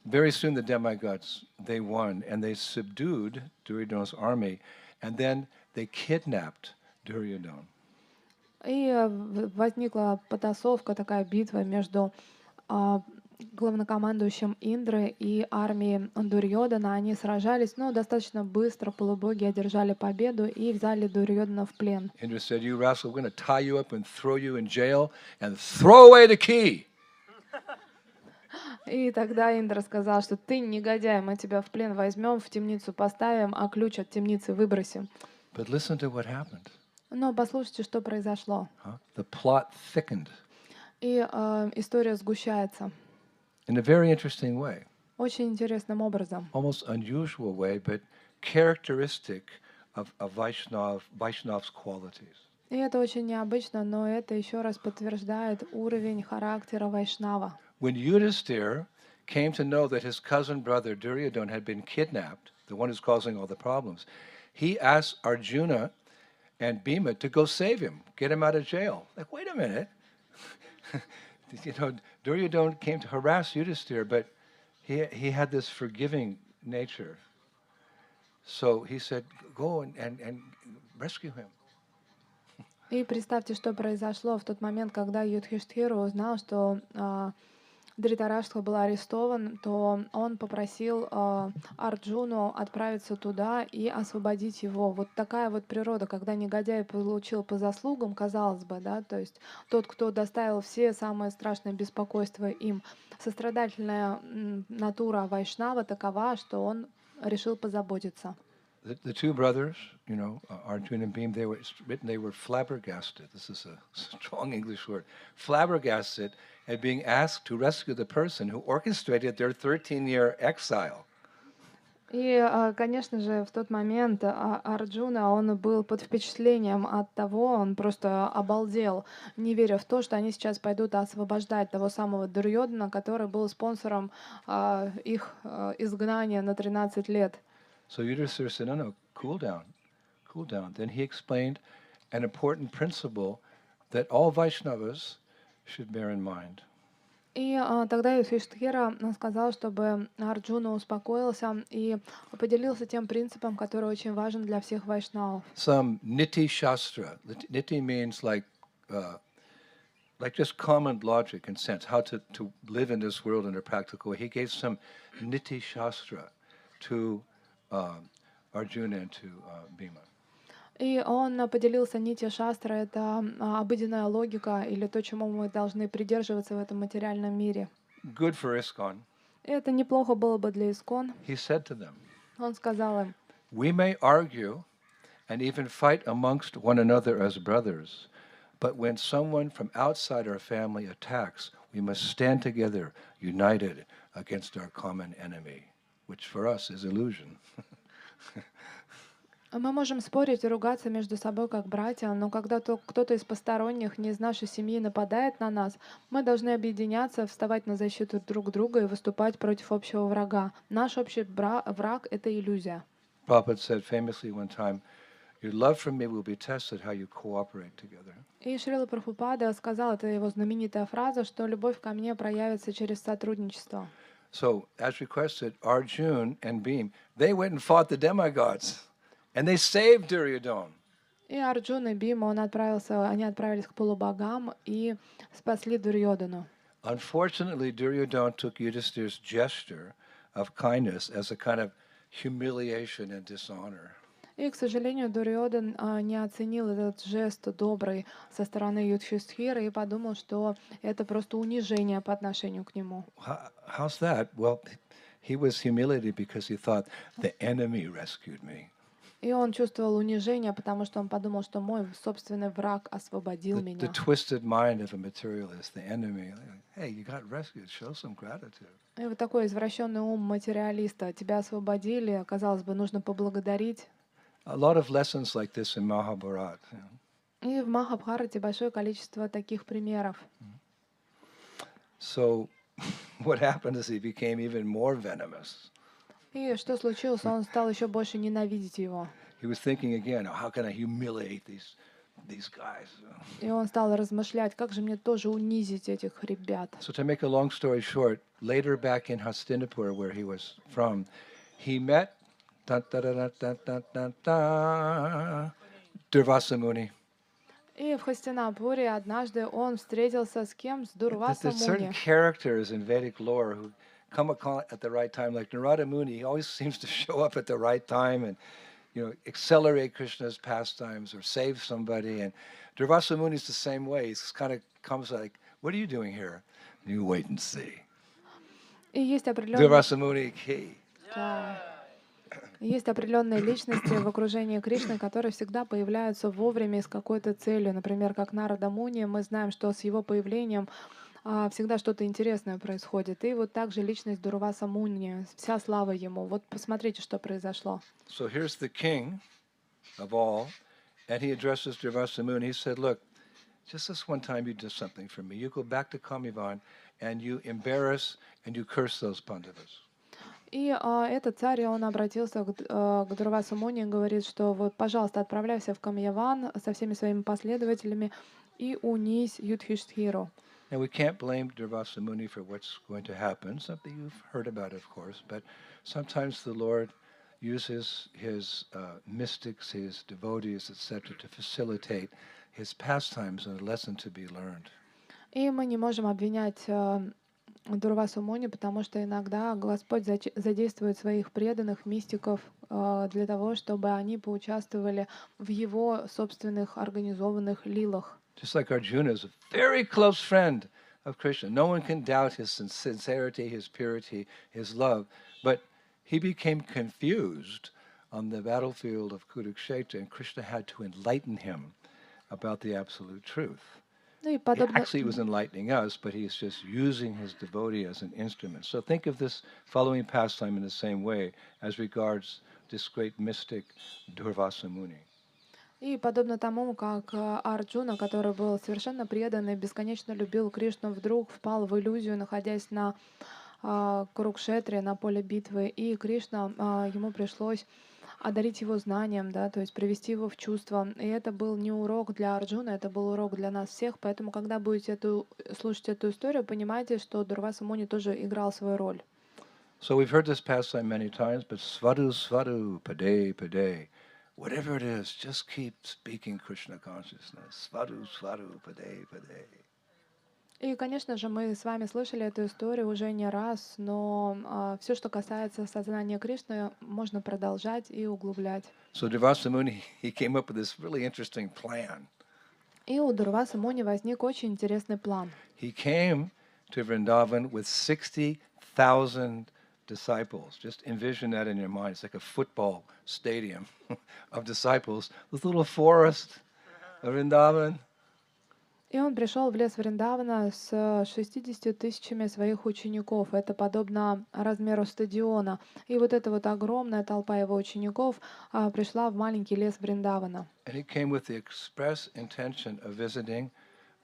very soon the demigods, they won, and they subdued Duryodhana's army, and then they kidnapped Duryodhana. И возникла потасовка, такая битва между главнокомандующим Индры и армией Дурьёдана. Они сражались, но достаточно быстро полубоги одержали победу и взяли Дурьёдана в плен. Indra said, "You rascal, we're going to tie you up and throw you in jail and throw away the key." И тогда Индра сказал, что ты негодяй, мы тебя в плен возьмем, в темницу поставим, а ключ от темницы выбросим. But listen to what happened. Но послушайте, что произошло. The plot thickened И история сгущается in a very interesting way, очень интересным образом. almost unusual way, but characteristic of Vaishnav's qualities. И это очень необычно, но это еще раз подтверждает уровень характера Вайшнава. When Yudhisthira came to know that his cousin brother Duryodhana had been kidnapped, the one who's causing all the problems, he asked Arjuna and Bhima to go save him, get him out of jail. Like, wait a minute. You know, Duryodhana came to harass Yudhisthira, but he had this forgiving nature. So he said, go and rescue him. И представьте, что произошло в тот момент, когда Юдхиштхира узнал, что Дритараштха был арестован, то он попросил Арджуну отправиться туда и освободить его. Вот такая вот природа, когда негодяй получил по заслугам, казалось бы, да, то есть тот, кто доставил все самые страшные беспокойства им. Сострадательная натура Вайшнава такова, что он решил позаботиться. The two brothers, you know, Arjuna and Bhima, they were flabbergasted. This is a strong English word. Flabbergasted at being asked to rescue the person who orchestrated their 13-year exile. И, конечно же, в тот момент Арджуна, он был под впечатлением от того, он просто обалдел, не веря в то, что они сейчас пойдут освобождать того самого Дурьёдана, который был спонсором их изгнания на 13 лет. So Yudhisthira said, no, cool down, cool down. Then he explained an important principle that all Vaishnavas should bear in mind. И тогда Юдхиштхира сказал, чтобы Арджуна успокоился и поделился тем принципом, который очень важен для всех вайшнавов. Some niti shastra. Niti means like just common logic and sense, how to live in this world in a practical way. He gave some niti shastra to Arjuna and to Bhima. И он поделился нити шастра, это обыденная логика или то, чему мы должны придерживаться в этом материальном мире. Good for ISKCON. И это неплохо было бы для ИСККОН. He said to them, Он сказал им: We may argue and even fight amongst one another as brothers, but when someone from outside our family attacks, we must stand together, united against our common enemy, which for us is illusion. мы можем спорить и ругаться между собой как братья, но когда кто-то из посторонних, не из нашей семьи, нападает на нас, мы должны объединяться, вставать на защиту друг друга и выступать против общего врага. Наш общий враг — это иллюзия. Prabhupada said famously one time, your love for me will be tested how you cooperate together. И Шрила Прабхупада сказал, это его знаменитая фраза, что любовь ко мне проявится через сотрудничество. So, as requested, Arjun and Bhim, they went and fought the demigods, and they saved Duryodhana. И Арджун и Бима, они отправились к полубогам и спасли Дурьёдану. Unfortunately, Duryodhana took Yudhishthir's gesture of kindness as a kind of humiliation and dishonor. И, к сожалению, Дурьёдан не оценил этот жест добрый со стороны Юдхистхира и подумал, что это просто унижение по отношению к нему. How's that? Well, he was humiliated because he thought the enemy rescued me. И он чувствовал унижение, потому что он подумал, что мой собственный враг освободил The меня. twisted mind of a materialist, the enemy. Hey, you got rescued. Show some gratitude. И вот такой извращенный ум материалиста. Тебя освободили, казалось бы, нужно поблагодарить. A lot of lessons like this in Mahabharata. И в Махабхарате большое количество таких примеров. So what happened is he became even more venomous. И что случилось? Он стал еще больше ненавидеть его. He was thinking again, oh, how can I humiliate these guys? И он стал размышлять, как же мне тоже унизить этих ребят. So to make a long story short, later back in Hastinapur, where he was from, he met Durvasa Muni. И в Хастинапуре однажды он встретился с кем? С Дурваса There's certain Муни. characters in Vedic lore who come at the right time, like Narada Muni. He always seems to show up at the right time and, accelerate Krishna's pastimes or save somebody. And Durvasa Muni is the same way. He kind of comes like, "What are you doing here?" You wait and see. И есть определенные... Durvasa Muni, hey. Да. Есть определенные личности в окружении Кришны, которые всегда появляются вовремя и с какой-то целью. Например, как Нарада Муни, мы знаем, что с его появлением всегда что-то интересное происходит. И вот также личность Дурваса Муни, вся слава ему. Вот посмотрите, что произошло. So here's the king of all, and he addresses Durvasa Muni. He said, look, just this one time you did something for me. You go back to Kamivan and you embarrass and you curse those Pandavas. И этот царь, он обратился к Дурвасу Муни и говорит, что вот, пожалуйста, отправляйся в Камьяван со всеми своими последователями и унизь Юдхиштхиру. Now we can't blame Durvasa Muni for what's going to happen, something you've heard about, of course, but sometimes the Lord uses his mystics, his devotees, etc., to facilitate his pastimes and a lesson to be learned. И мы не можем обвинять Дурвасу Муни, потому что иногда Господь задействует своих преданных мистиков для того, чтобы они поучаствовали в его собственных организованных лилах. Just like Arjuna is a very close friend of Krishna. No one can doubt his sincerity, his purity, his love. But he became confused on the battlefield of Kurukshetra, and Krishna had to enlighten him about the absolute truth. Actually, he was enlightening us, but he's just using his devotee as an instrument. So think of this following pastime in the same way as regards this great mystic Durvasa Muni. И подобно тому, как Арджуна, который был совершенно предан и бесконечно любил Кришну, вдруг впал в иллюзию, находясь на Курукшетре, на поле битвы, и Кришна, ему пришлось одарить его знанием, да, то есть привести его в чувство. И это был не урок для Арджуна, это был урок для нас всех. Поэтому, когда будете слушать эту историю, понимайте, что Дурваса Муни тоже играл свою роль. So we've heard this pastime many times, but svadu, svadu, pade, pade. Whatever it is, just keep speaking Krishna consciousness. Svadu, svadu, pade, pade. И, конечно же, мы с вами слышали эту историю уже не раз, но все, что касается сознания Кришны, можно продолжать и углублять. So Durvasa Muni, he came up with this really interesting plan. И у Дурваса Муни возник очень интересный план. He came to Vrindavan with 60,000 disciples. Just envision that in your mind. It's like a football stadium of disciples, this little forest of Vrindavan. И он пришел в лес Вриндавана с 60 тысячами своих учеников. Это подобно размеру стадиона. И вот эта вот огромная толпа его учеников пришла в маленький лес Вриндавана. And he came with the express intention of visiting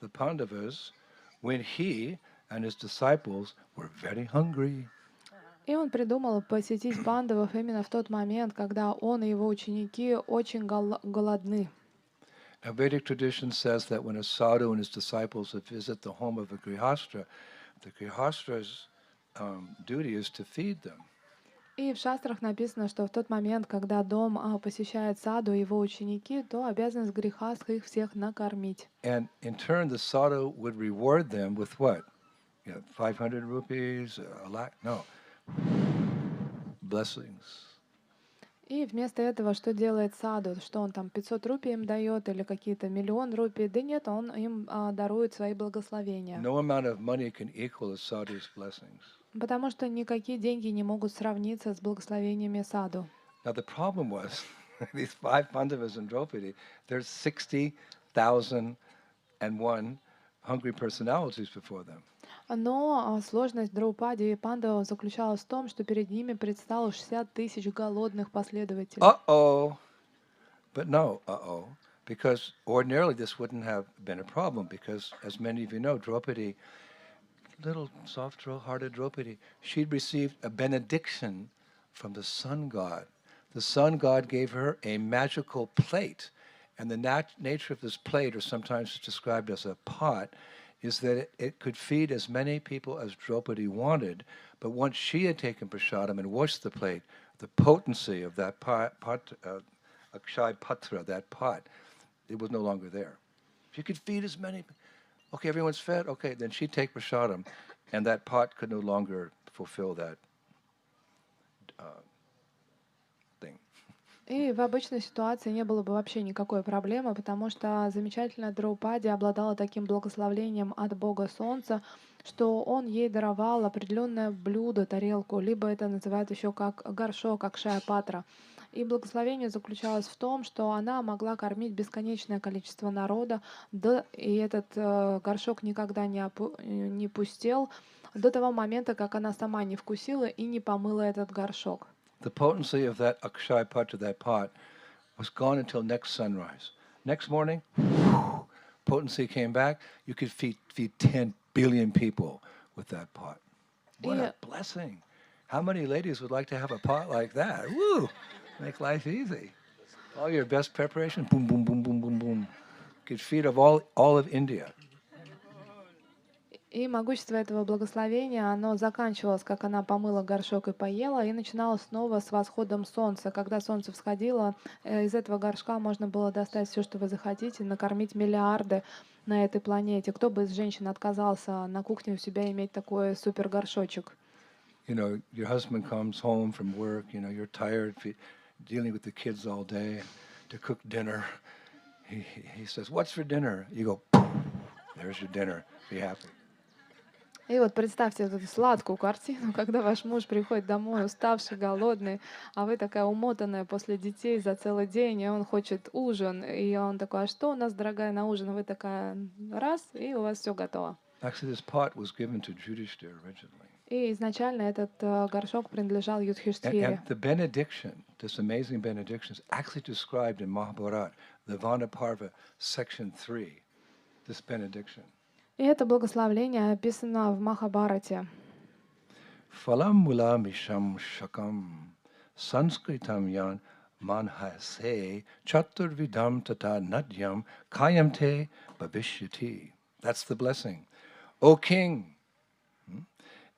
the Pandavas when he and his disciples were very hungry. И он придумал посетить пандавов именно в тот момент, когда он и его ученики очень голодны. Now, Vedic tradition says that when a sadhu and his disciples visit the home of a grihastra, the grihastra's duty is to feed them. И в шастрах написано, что в тот момент, когда дом посещает саду и его ученики, то обязанность грехастха их всех накормить. And in turn, the sadhu would reward them with what? 500 rupees, a lakh? No. Blessings. И вместо этого что делает саду? Что он там 500 рупий им дает или какие-то миллион рупий? Да нет, он им дарует свои благословения. No amount of money can equal a sadhu's blessings. Потому что никакие деньги не могут сравниться с благословениями саду. Now the problem was, these 5 Pandavas and Draupadi, there's 60,001 hungry personalities before them. Но сложность Драупади и Пандавов заключалась в том, что перед ними предстало 60 тысяч голодных последователей. Uh-oh. But no, because ordinarily this wouldn't have been a problem because, as many of you know, Draupadi, little soft-hearted Draupadi, she'd received a benediction from the sun god. The sun god gave her a magical plate, and the nature of this plate, or sometimes it's described as a pot, is that it could feed as many people as Draupadi wanted, but once she had taken prasadam and washed the plate, the potency of that pot, akshay patra, that pot, it was no longer there. She could feed as many. Okay, everyone's fed. Okay, then she'd take prasadam, and that pot could no longer fulfill that thing. И в обычной ситуации не было бы вообще никакой проблемы, потому что замечательная Драупади обладала таким благословением от Бога Солнца, что он ей даровал определенное блюдо, тарелку, либо это называют еще как горшок, акшая патра. И благословение заключалось в том, что она могла кормить бесконечное количество народа, и этот горшок никогда не пустел до того момента, как она сама не вкусила и не помыла этот горшок. The potency of that akshay patra, that pot, was gone until next sunrise. Next morning, potency came back. You could feed 10 billion people with that pot. What a blessing. How many ladies would like to have a pot like that? Woo! Make life easy. All your best preparation, boom, boom, boom, boom, boom, boom. Could feed of all of India. И могущество этого благословения, оно заканчивалось, как она помыла горшок и поела, и начиналось снова с восходом солнца. Когда солнце всходило, из этого горшка можно было достать все, что вы захотите, накормить миллиарды на этой планете. Кто бы из женщин отказался на кухне у себя иметь такой супер горшочек? You know, your husband comes home from work, you know, you're tired dealing with the kids all day to cook dinner. He says, "What's for dinner?" You go, "There's your dinner. Be happy." И вот представьте эту сладкую картину, когда ваш муж приходит домой уставший, голодный, а вы такая умотанная после детей за целый день, и он хочет ужин, и он такой: а что у нас, дорогая, на ужин? Вы такая: раз, и у вас все готово. Actually, this pot was given to Yudhishthira originally. И изначально этот горшок принадлежал And Юдхиштхире. the benediction, this amazing benediction, is actually described in Mahabharata, the Vanaparva, section 3, this benediction. И это благословление описано в Махабхарате. Phalam mula misham shakam sanskritam yan manhase chaturvidam tata nadyam kayamte bhavishyati. That's the blessing. O king,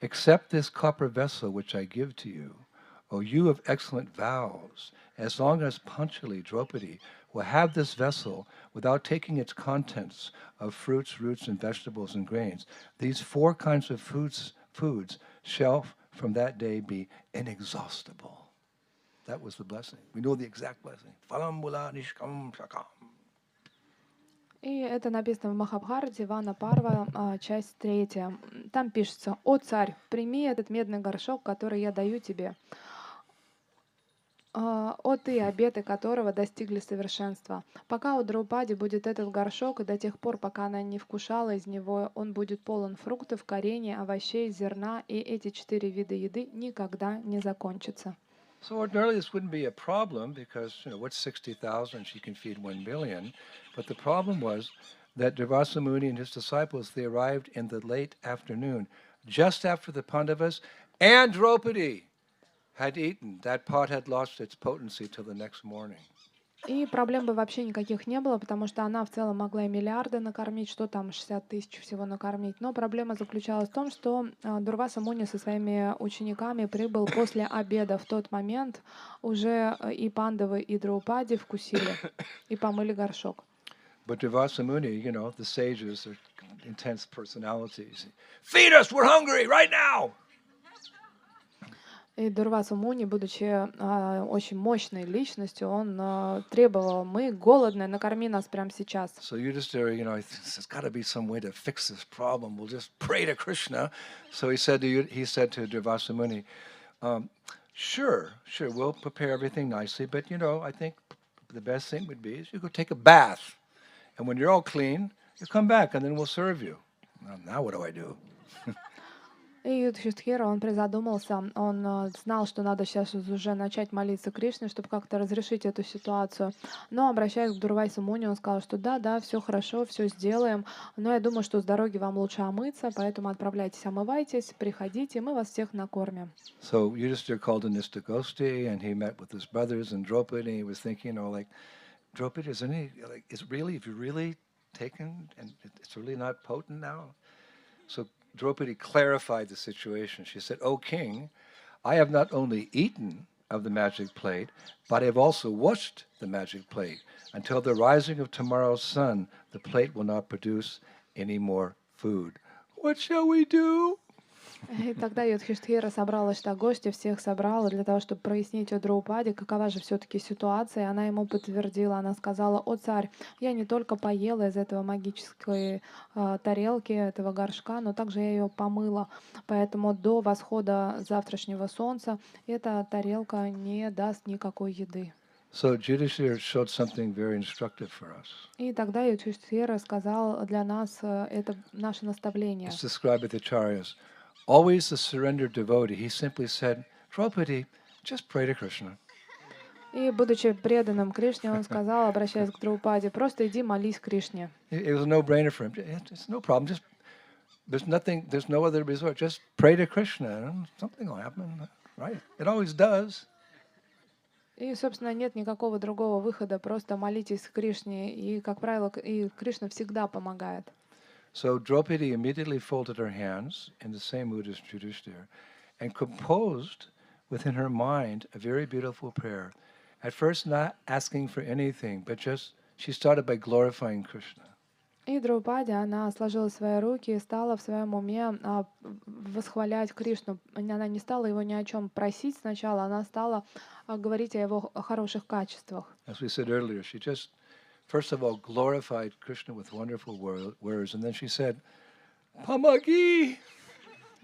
accept this copper vessel which I give to you, O you of excellent vows, as long as Panchali, Draupadi, will have this vessel without taking its contents of fruits, roots, and vegetables and grains. These 4 kinds of foods shall from that day be inexhaustible. That was the blessing. We know the exact blessing. Phalam mula nishkam shakam. И это написано в Махабхарате, Вана Парва, часть 3. Там пишется: «О царь, прими этот медный горшок, который я даю тебе. О ты, обеты которого достигли совершенства. Пока у Драупади будет этот горшок, и до тех пор, пока она не вкушала из него, он будет полон фруктов, коренья, овощей, зерна, и эти 4 вида еды никогда не закончатся». So ordinarily this wouldn't be a problem because, what's 60,000? She can feed 1 billion. But the problem was that Durvasa Muni and his disciples, they arrived in the late afternoon, just after the Pandavas and Draupadi had eaten. That pot had lost its potency till the next morning. И проблем бы вообще никаких не было, потому что она в целом могла и миллиарды накормить, что там 60 тысяч всего накормить. Но проблема заключалась в том, что Дурваса Муни со своими учениками прибыл после обеда. В тот момент уже и Пандавы, и Драупади вкусили и помыли горшок. But Durvasa Muni, the sages are intense personalities. Feed us, we're hungry right now. И Дурваса Муни, будучи очень мощной личностью, он требовал: мы голодные, накорми нас прямо сейчас. So Yudhishthira, there's got to be some way to fix this problem. We'll just pray to Krishna. So he said to Durvasa Muni, sure, we'll prepare everything nicely, but I think the best thing would be is you go take a bath, and when you're all clean, you come back, and then we'll serve you. Now what do I do? И Юдхиштхира, он призадумался, он знал, что надо сейчас уже начать молиться Кришне, чтобы как-то разрешить эту ситуацию. Но, обращаясь к Дурвайсу Муни, он сказал, что да, все хорошо, все сделаем, но я думаю, что с дороги вам лучше омыться, поэтому отправляйтесь, омывайтесь, приходите, мы вас всех накормим. So Yudhishthira called in Nishtagosti, and he met with his brothers and Draupadi, and he was thinking, Draupadi, if you're really taken, and it's really not potent now? So Draupadi clarified the situation. She said, "O king, I have not only eaten of the magic plate, but I have also washed the magic plate. Until the rising of tomorrow's sun, the plate will not produce any more food. What shall we do?" И тогда Юдхиштхира собрал Аштагошти, всех собрала для того, чтобы прояснить у Драупади, какова же все-таки ситуация. И она ему подтвердила, она сказала: «О царь, я не только поела из этого магической тарелки, этого горшка, но также я ее помыла. Поэтому до восхода завтрашнего солнца эта тарелка не даст никакой еды». So Yudhishthira showed something very instructive for us. И тогда Юдхиштхира сказал для нас это наше наставление. It's described by the Acharyas. Always the surrendered devotee, he simply said, "Draupadi, just pray to Krishna." И, будучи преданным Кришне, он сказал, обращаясь к Драупаде: просто иди молись Кришне. It was a no-brainer for him. It's no problem. Just there's no other resort. Just pray to Krishna, and something will happen, right? It always does. И, собственно, нет никакого другого выхода. Просто молитесь Кришне, и, как правило, и Кришна всегда помогает. So Draupadi immediately folded her hands in the same mood as Yudhishthira and composed within her mind a very beautiful prayer. At first not asking for anything, but she started by glorifying Krishna. И Драупади, она сложила свои руки и стала в своем уме восхвалять Кришну. Она не стала его ни о чем просить сначала, она стала говорить о его хороших качествах. As we said earlier, she just first of all glorified Krishna with wonderful words, and then she said, "Pamagi,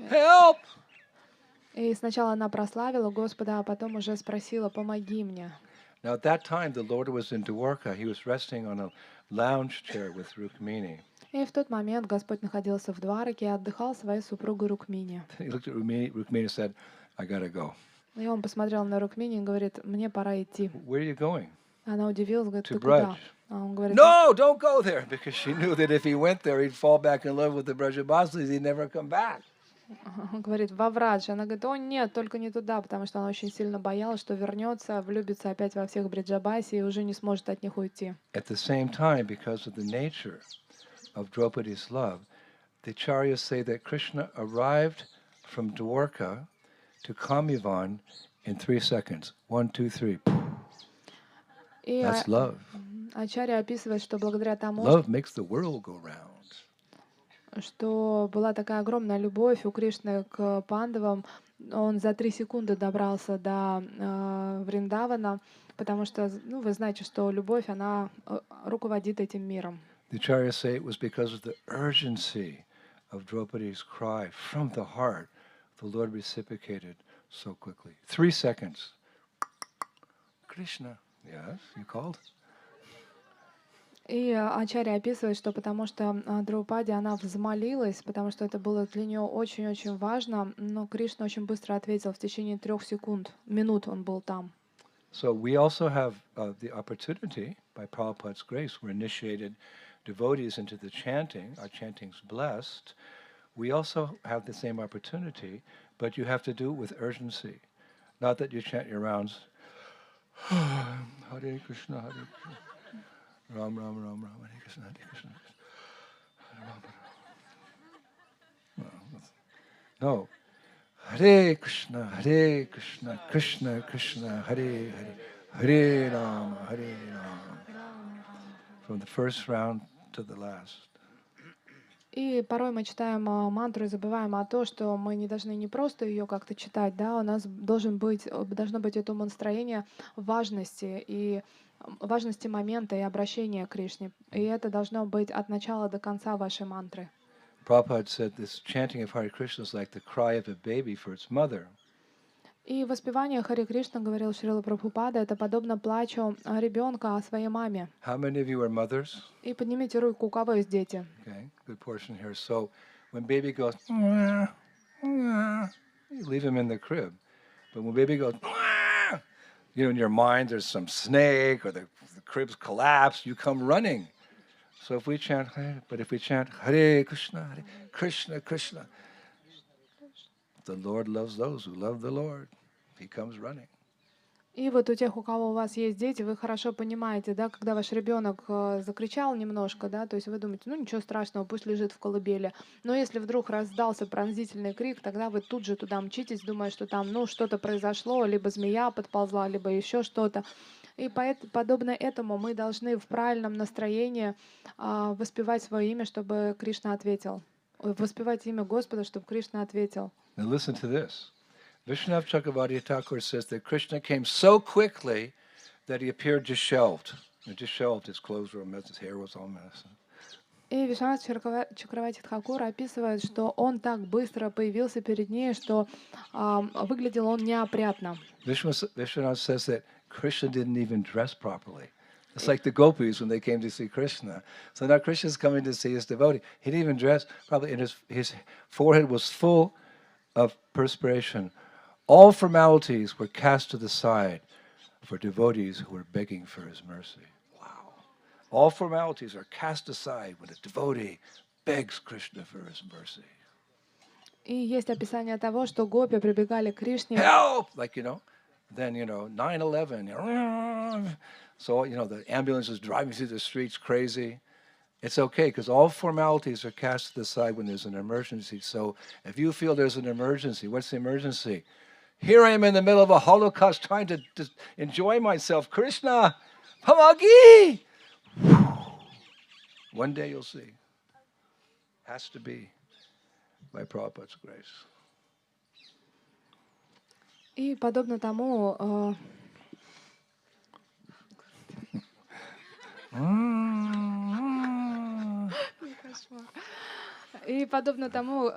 help!" И сначала она прославила Господа, а потом уже спросила: «Помоги мне». Now at that time, the Lord was in Dwarka. He was resting on a lounge chair with Rukmini. И в тот момент Господь находился в Двараке и отдыхал своей супругой Рукмини. He looked at Rukmini. Rukmini said, "I gotta go." И он посмотрел на Рукмини и говорит: «Мне пора идти». Where are you going? Она удивилась, говорит: To «Ты куда?» Braj. А он говорит: No, don't go there, because she knew that if he went there, he'd fall back in love with the Brajabasilis. He'd never come back. Он говорит: «Во Врадж». Она говорит: «О нет, только не туда», потому что она очень сильно боялась, что вернется, влюбится опять во всех Бриджабаси и уже не сможет от них уйти. At the same time, because of the nature of Draupadi's love, the Acharyas say that Krishna arrived from Dwarka to Kamivan in 3 seconds. 1, 2, 3. И That's love. Ачарья описывает, что благодаря тому, Love makes the world go round. что была такая огромная любовь у Кришны к пандавам, он за 3 секунды добрался до Вриндавана, потому что, вы знаете, что любовь, она руководит этим миром. The acharyas say it was because of the urgency of Draupadi's cry from the heart. The Lord reciprocated so quickly. 3 seconds. Krishna. Yes, you called? И Ачарья описывает, что потому что Драупади, она взмолилась, потому что это было для нее очень-очень важно, но Кришна очень быстро ответил, в течение 3 минут он был там. So we also have the opportunity, by Prabhupada's grace, we're initiated devotees into the chanting. Our chanting's blessed. We also have the same opportunity, but you have to do it with urgency. Not that you chant your rounds, Hare Krishna, Hare Krishna, Ram Ram Ram Ram, Hare Krishna, Hare Krishna, Hare Ram Ram. No. Hare Krishna, Krishna Krishna, Hare Hare, Hare Rama, Hare Rama. From the first round to the last. И порой мы читаем мантру и забываем о том, что мы не должны не просто ее как-то читать, да, у нас должно быть это умонастроение важности и важности момента и обращения к Кришне. И это должно быть от начала до конца вашей мантры. Prabhupada said this chanting of Hare Krishna is like the cry of a baby for its mother. И воспевание Харе Кришна, говорил Шрила Прабхупада, это подобно плачу ребенка о своей маме. How many of you are mothers? И поднимите руку, у кого есть дети. Okay, good portion here. So when baby goes, you leave him in the crib. But when baby goes, in your mind there's some snake or the crib's collapsed, you come running. So if we chant Hare Krishna, Krishna Krishna, the Lord loves those who love the Lord. He comes running. И вот у тех, у кого у вас есть дети, вы хорошо понимаете, да, когда ваш ребенок закричал немножко, да, то есть вы думаете, ну ничего страшного, пусть лежит в колыбели. Но если вдруг раздался пронзительный крик, тогда вы тут же туда мчитесь, думая, что там, ну, что-то произошло, либо змея подползла, либо еще что-то. И подобно этому мы должны в правильном настроении воспевать свое имя, чтобы Кришна ответил. Воспевать имя Господа, чтобы Кришна ответил. Now listen to this. Vishwanath Chakravarti Thakur says that Krishna came so quickly that he appeared disheveled. Disheveled, his clothes were a mess, his hair was all messed. И Вишванат Чакравати Тхакур описывает, что он так быстро появился перед ней, что выглядел он неопрятно. Vishwanath says that Krishna didn't even dress properly. It's like the gopis when they came to see Krishna. So now Krishna's coming to see his devotee. He didn't even dress properly, and his forehead was full of perspiration. All formalities were cast to the side for devotees who were begging for his mercy. Wow. All formalities are cast aside when a devotee begs Krishna for his mercy. И есть описание того, что гопи прибегали к Кришне. Help! Like, then, 9/11. So, the ambulance is driving through the streets crazy. It's okay, because all formalities are cast to the side when there's an emergency. So if you feel there's an emergency, what's the emergency? Here I am in the middle of a Holocaust trying to enjoy myself. Krishna, Pamagi! One day you'll see. Has to be by Prabhupada's grace. И подобно тому... И подобно тому,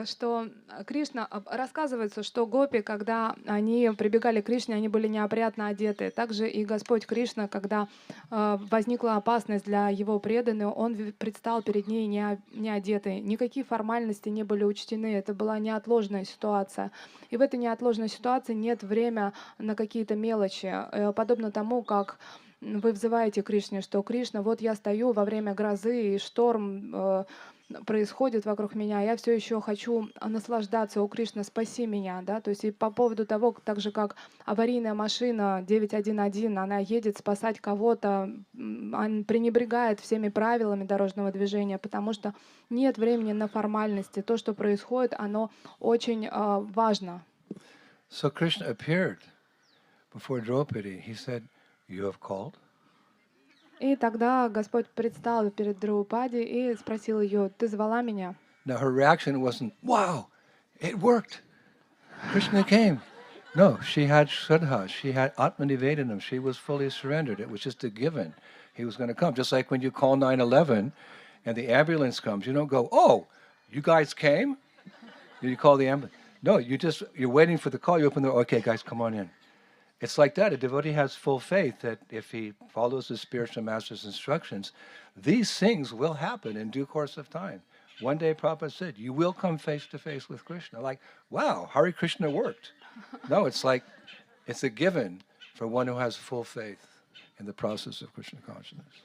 что Кришна, рассказывается, что гопи, когда они прибегали к Кришне, они были неопрятно одеты. Также и Господь Кришна, когда возникла опасность для его преданных, он предстал перед ней не одетый. Никакие формальности не были учтены. Это была неотложная ситуация. И в этой неотложной ситуации нет времени на какие-то мелочи. Подобно тому, как вы взываете Кришне, что Кришна, вот я стою во время грозы, и шторм происходит вокруг меня, я все еще хочу наслаждаться, о Кришна, спаси меня, да, то есть и по поводу того, так же как аварийная машина 911, она едет спасать кого-то, пренебрегает всеми правилами дорожного движения, потому что нет времени на формальности, то, что происходит, оно очень важно. So Krishna appeared before Draupadi. He said, "You have called?" И тогда Господь предстал перед Драупади и спросил ее, ты звала меня? Now her reaction wasn't, wow, it worked. Krishna came. No, she had Shraddha. She had Atmanivedanam. She was fully surrendered. It was just a given. he was going to come. Just like when you call 911 and the ambulance comes, you don't go, "Oh, you guys came?" You call the ambulance. No, you're waiting for the call. You open the door. Okay, guys, come on in. It's like that. A devotee has full faith that if he follows the spiritual master's instructions, these things will happen in due course of time. One day Prabhupada said, you will come face to face with Krishna. Like, wow, Hare Krishna worked. No, it's like, it's a given for one who has full faith in the process of Krishna consciousness.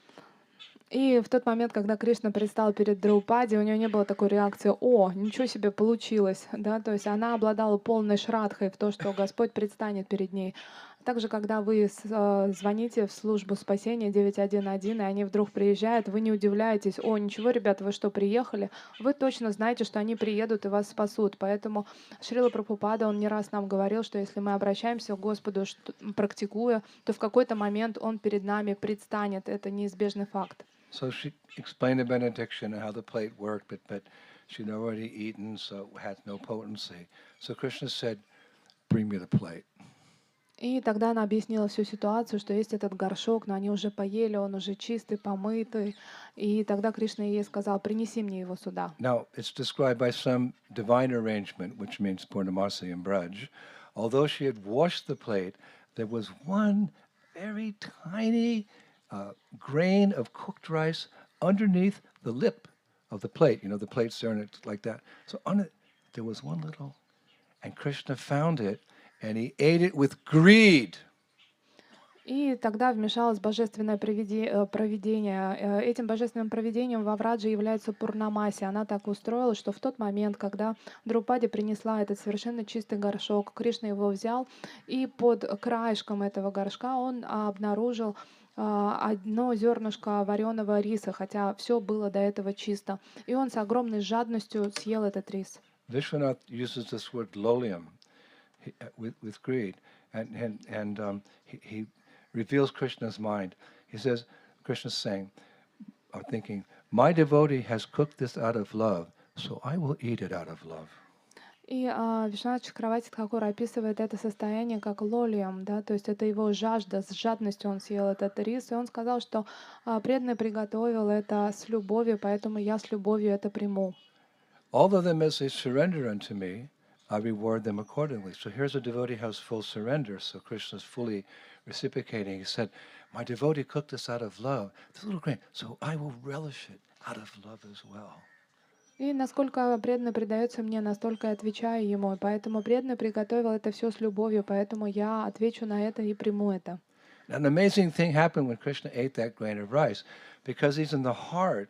И в тот момент, когда Кришна предстал перед Драупади, у нее не было такой реакции: «О, ничего себе, получилось!» Да? То есть она обладала полной шрадхой в то, что Господь предстанет перед ней. Также, когда вы звоните в службу спасения 911, и они вдруг приезжают, вы не удивляетесь: «О, ничего, ребята, вы что, приехали?» Вы точно знаете, что они приедут и вас спасут. Поэтому Шрила Прабхупада, он не раз нам говорил, что если мы обращаемся к Господу, практикуя, то в какой-то момент Он перед нами предстанет. Это неизбежный факт. So she explained the benediction and how the plate worked, but she'd already eaten, so it had no potency. So Krishna said, bring me the plate. И тогда она объяснила всю ситуацию, что есть этот горшок, но они уже поели, он уже чистый, помытый. И тогда Кришна ей сказал: принеси мне его сюда. Now, it's described by some divine arrangement, which means Purnamasi and Braj. Although she had washed the plate, there was one very tiny grain of cooked rice underneath the lip of the plate. You know, the plate's there and it's like that. So on it, there was one little, and Krishna found it, and he ate it with greed. И тогда вмешалось божественное провидение. Этим божественным провидением во Врадже является Пурнамаси. Она так устроилась, что в тот момент, когда Драупади принесла этот совершенно чистый горшок, Кришна его взял, и под краешком этого горшка он обнаружил одно зернышко вареного риса, хотя все было до этого чисто. И он с огромной жадностью съел этот рис. Vishwanath uses this word lolium with greed, and he reveals Krishna's mind. He says, Krishna's saying, or thinking, my devotee has cooked this out of love, so I will eat it out of love. И Вишванат Чакраварти Тхакур описывает это состояние как лолием, да, то есть это его жажда, с жадностью он съел этот рис, и он сказал, что преданный приготовил это с любовью, поэтому я с любовью это приму. All of them, as they surrender unto me, I reward them accordingly. So here's a devotee who has full surrender, so Krishna's fully reciprocating. He said, my devotee cooked this out of love, this little grain, so I will relish it out of love as well. И насколько преданный предается мне, настолько я отвечаю ему. И поэтому преданный приготовил это все с любовью, поэтому я отвечу на это и приму это. An amazing thing happened when Krishna ate that grain of rice, because he's in the heart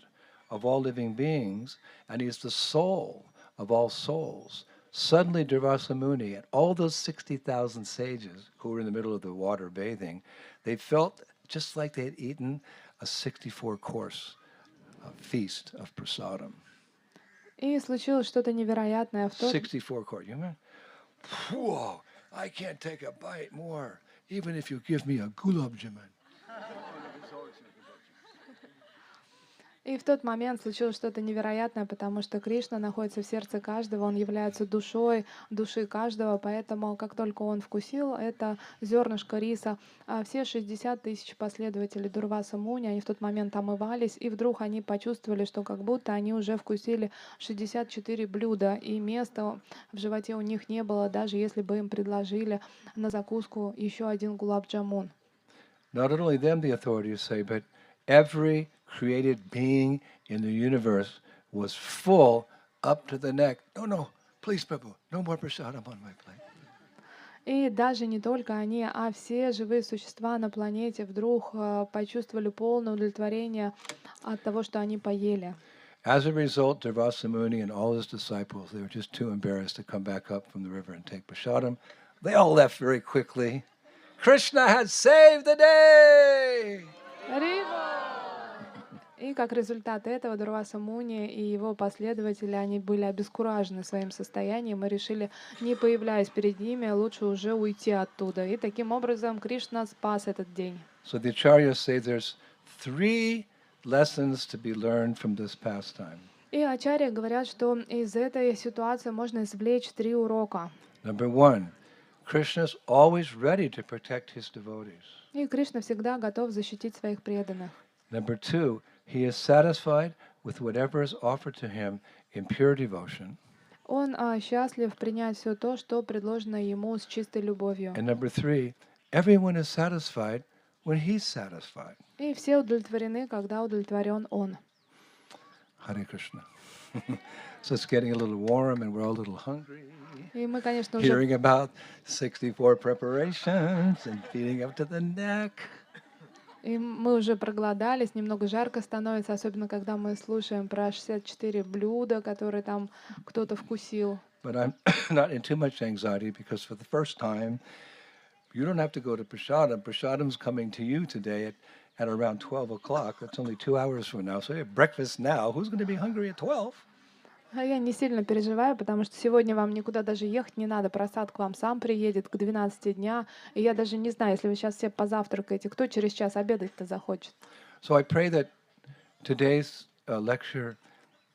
of all living beings, and he's the soul of all souls. Suddenly Durvasa Muni and all those 60,000 sages who were in the middle of the water bathing, they felt just like they had eaten a 64-course feast of prasadam. И случилось что-то невероятное в тот... 64 course, you know? Whoa, I can't take a bite more, even if you give me a gulab jamun. И в тот момент случилось что-то невероятное, потому что Кришна находится в сердце каждого, он является душой души каждого, поэтому как только он вкусил это зернышко риса, все 60 тысяч последователей Дурваса Муни, они в тот момент омывались, и вдруг они почувствовали, что как будто они уже вкусили 64 блюда, и места в животе у них не было, даже если бы им предложили на закуску еще один гулаб-джамун. Not only them, the authorities say, but every created being in the universe was full up to the neck. No, please, Prabhu, no more prasadam on my plate. И даже не только они, а все живые существа на планете вдруг почувствовали полное удовлетворение от того, что они поели. As a result, Durvasa Muni and all his disciples, they were just too embarrassed to come back up from the river and take prasadam. They all left very quickly. Krishna had saved the day! И как результат этого Дурваса Муни и его последователи, они были обескуражены своим состоянием и решили, не появляясь перед ними, лучше уже уйти оттуда. И таким образом Кришна спас этот день. So the acharyas say there's 3 lessons to be learned from this pastime. И ачарьи говорят, что из этой ситуации можно извлечь 3 урока. Number 1, Krishna is always ready to protect his devotees. И Кришна всегда готов защитить своих преданных. Number two, he is satisfied with whatever is offered to him in pure devotion. Он счастлив принять все то, что предложено ему с чистой любовью. And number three, everyone is satisfied when he's satisfied. И все удовлетворены, когда удовлетворен он. Hare Krishna. So it's getting a little warm and we're all a little hungry. И мы, конечно, уже Hearing about 64 preparations and feeding up to the neck. И мы уже проголодались, немного жарко становится, особенно когда мы слушаем про 64 блюда, которые там кто-то вкусил. But I'm not in too much anxiety because for the first time, you don't have to go to Prasadam. Prasadam's coming to you today at around 12 o'clock. That's only 2 hours from now. So you have breakfast now. Who's going to be hungry at 12? А я не сильно переживаю, потому что сегодня вам никуда даже ехать не надо. Просад к вам сам приедет к 12 дня. И я даже не знаю, если вы сейчас все позавтракаете, кто через час обедать-то захочет. So I pray that today's lecture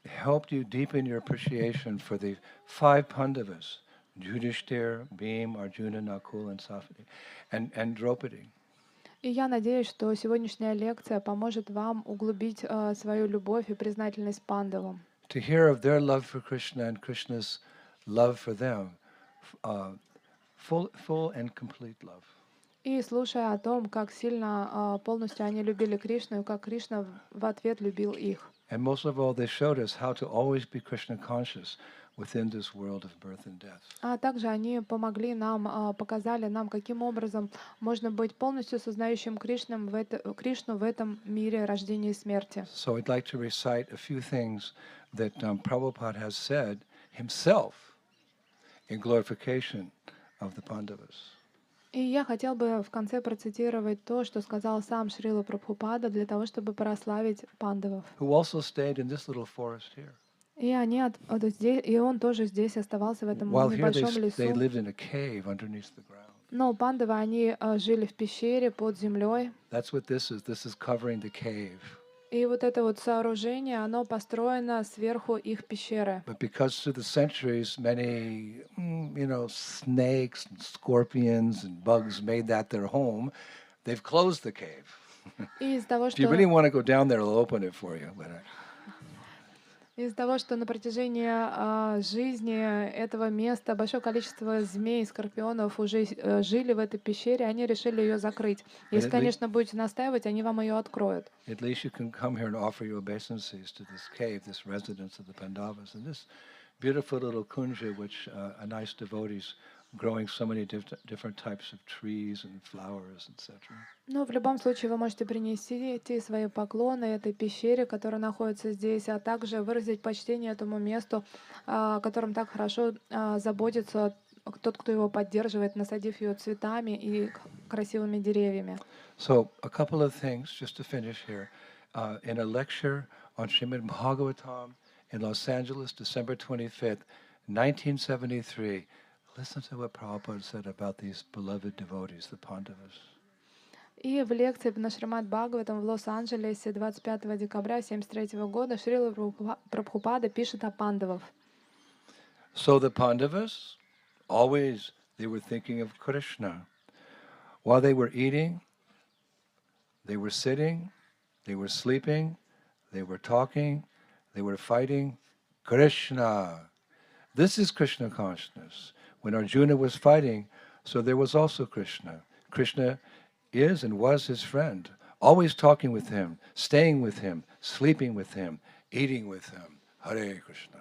helped you deepen your appreciation for the 5 Pandavas, Yudhishthir, Bhim, Arjuna, Nakul, and Safati, and Draupadi. И я надеюсь, что сегодняшняя лекция поможет вам углубить свою любовь и признательность пандавам. To hear of their love for Krishna and Krishna's love for them, full and complete love. И слушая о том, как сильно полностью они любили Кришну, и как Кришна в ответ любил их. And most of all, they showed us how to always be Krishna conscious within this world of birth and death. А также они помогли нам, показали нам, каким образом можно быть полностью сознающим Кришну в этом мире рождения и смерти. So I'd like to recite a few things that Prabhupada has said himself in glorification of the Pandavas. И я хотел бы в конце процитировать то, что сказал сам Шрила Прабхупада для того, чтобы прославить пандавов. Who also stayed in this little forest here. И он тоже здесь оставался в этом While here небольшом they лесу. lived in a cave underneath the ground. Но пандавы, они жили в пещере под землей. That's what this is. This is covering the cave. И вот это вот сооружение, оно построено сверху их пещеры. But because through the centuries many, snakes and scorpions and bugs made that their home, they've closed the cave. И из-за того, If you что really want to go down there, I'll open it for you. на протяжении жизни этого места большое количество змей и скорпионов уже жили в этой пещере, они решили ее закрыть. Если, конечно, будете настаивать, они вам ее откроют. At least you can come here and offer your obeisances to this cave, this residence of the Pandavas, and this beautiful little kunja, which a nice devotees growing so many different types of trees and flowers, etc. Но в любом случае вы можете принести свои поклоны этой пещере, которая находится здесь, а также выразить почтение этому месту, которым так хорошо заботится тот, кто его поддерживает, насадив ее цветами и красивыми деревьями. So a couple of things just to finish here. In a lecture on Srimad Bhagavatam in Los Angeles, December 25th, 1973, listen to what Prabhupada said about these beloved devotees, the Pandavas. И в лекции на Шримад Бхагаватам в Лос-Анджелесе 25 декабря 1973 года Шрила Прабхупада пишет о пандавах. So the Pandavas, always they were thinking of Krishna. While they were eating, they were sitting, they were sleeping, they were talking, they were fighting. Krishna. This is Krishna consciousness. When Arjuna was fighting, so there was also Krishna. Krishna is and was his friend, always talking with him, staying with him, sleeping with him, eating with him. Hare Krishna.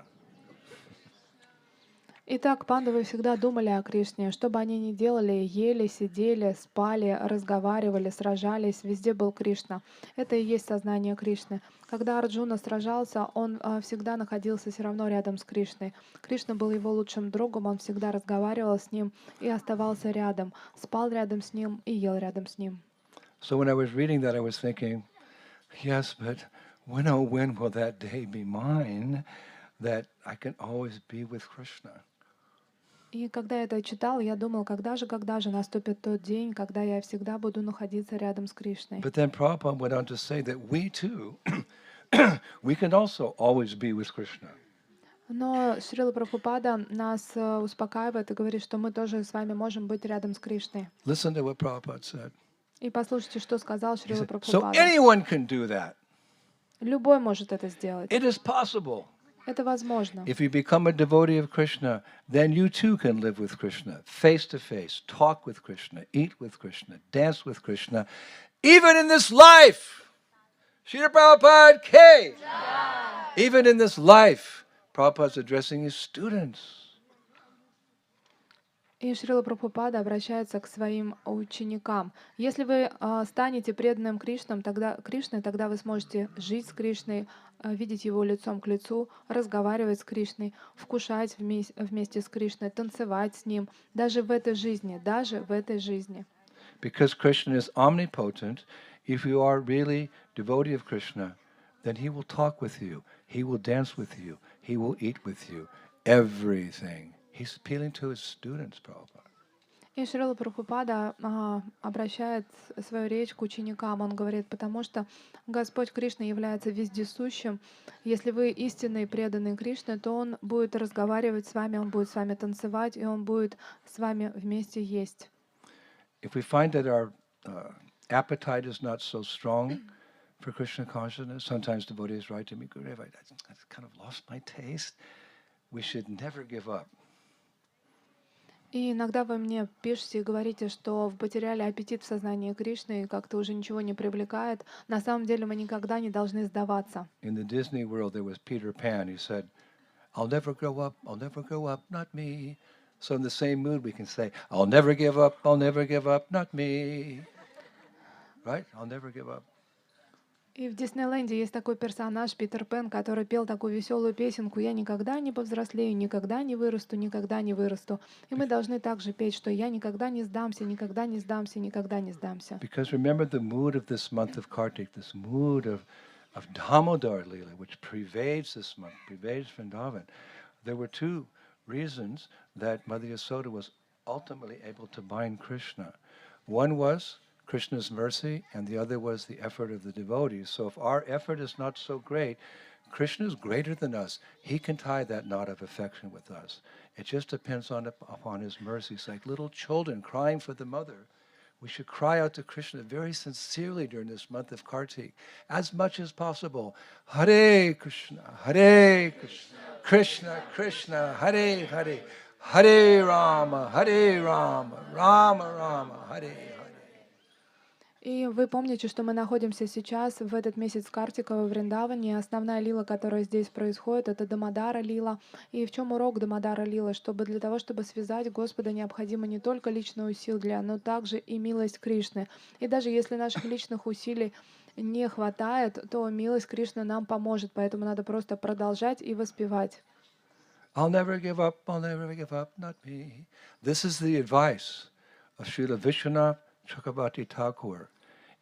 Итак, пандавы всегда думали о Кришне. Что бы они ни делали, ели, сидели, спали, разговаривали, сражались, везде был Кришна. Это и есть сознание Кришны. Когда Арджуна сражался, он всегда находился все равно рядом с Кришной. Кришна был его лучшим другом, он всегда разговаривал с ним и оставался рядом, спал рядом с ним и ел рядом с ним. So when I was reading that, I was thinking, yes, but when, oh, when will that day be mine that I can always be with Krishna? И когда я это читал, я думал, когда же наступит тот день, когда я всегда буду находиться рядом с Кришной. But then Prabhupada went on to say that we too, we can also always be with Krishna. Но Шрила Прабхупада нас успокаивает и говорит, что мы тоже с вами можем быть рядом с Кришной. Listen to what Prabhupada said. И послушайте, что сказал He Шрила said, so Прабхупада. anyone can do that. Любой может это сделать. It is possible. Это возможно. If you become a devotee of Krishna, then you too can live with Krishna, face to face, talk with Krishna, eat with Krishna, dance with Krishna, even in this life. Srila Prabhupada K. Even in this life, Prabhupada's addressing his students. И Шрила Прабхупада обращается к своим ученикам. Если вы станете преданным Кришной, тогда вы сможете жить с Кришной, видеть его лицом к лицу, разговаривать с Кришной, вкушать вместе с Кришной, танцевать с ним, даже в этой жизни, даже в этой жизни. Because Krishna is omnipotent, if you are really devotee of Krishna, then he will talk with you, he will dance with you, he will eat with you, everything. He's appealing to his students, Prabhupada. И Шрила Прабхупада обращает свою речь к ученикам. Он говорит, потому что Господь Кришна является вездесущим. Если вы истинный преданный Кришне, то Он будет разговаривать с вами, Он будет с вами танцевать, и Он будет с вами вместе есть. If we find that our appetite is not so strong for Krishna consciousness, sometimes devotees write to me, Gurudev, I've kind of lost my taste. We should never give up. И иногда вы мне пишете и говорите, что вы потеряли аппетит в сознании Кришны, и как-то уже ничего не привлекает. На самом деле мы никогда не должны сдаваться. In the Disney world, there was Peter Pan. He said, I'll never grow up, not me. So in the same mood, we can say, I'll never give up, not me. Right? I'll never give up. И в Диснейленде есть такой персонаж Питер Пен, который пел такую веселую песенку «Я никогда не повзрослею, никогда не вырасту, никогда не вырасту». И мы должны также петь, что «Я никогда не сдамся, никогда не сдамся, никогда не сдамся». Because remember the mood of this month of Kartik, this mood of Damodar Lila, which pervades this month, pervades Vrindavan. There were two reasons that Mother Yasoda was ultimately able to bind Krishna. One was Krishna's mercy, and the other was the effort of the devotees. So if our effort is not so great, Krishna is greater than us. He can tie that knot of affection with us. It just depends upon his mercy. It's like little children crying for the mother. We should cry out to Krishna very sincerely during this month of Kartik, as much as possible. Hare Krishna, Krishna Krishna, Hare Hare, Hare Rama, Rama Rama, Hare Hare. И вы помните, что мы находимся сейчас в этот месяц Картика во Вриндаване. Основная лила, которая здесь происходит, это Дамодара лила. И в чем урок Дамодара лилы? Чтобы для того, чтобы связать Господа, необходимо не только личные усилия, но также и милость Кришны. И даже если наших личных усилий не хватает, то милость Кришны нам поможет. Поэтому надо просто продолжать и воспевать. I'll never give up, not me. This is the advice of Srila Vishwanath Chakravarti Thakur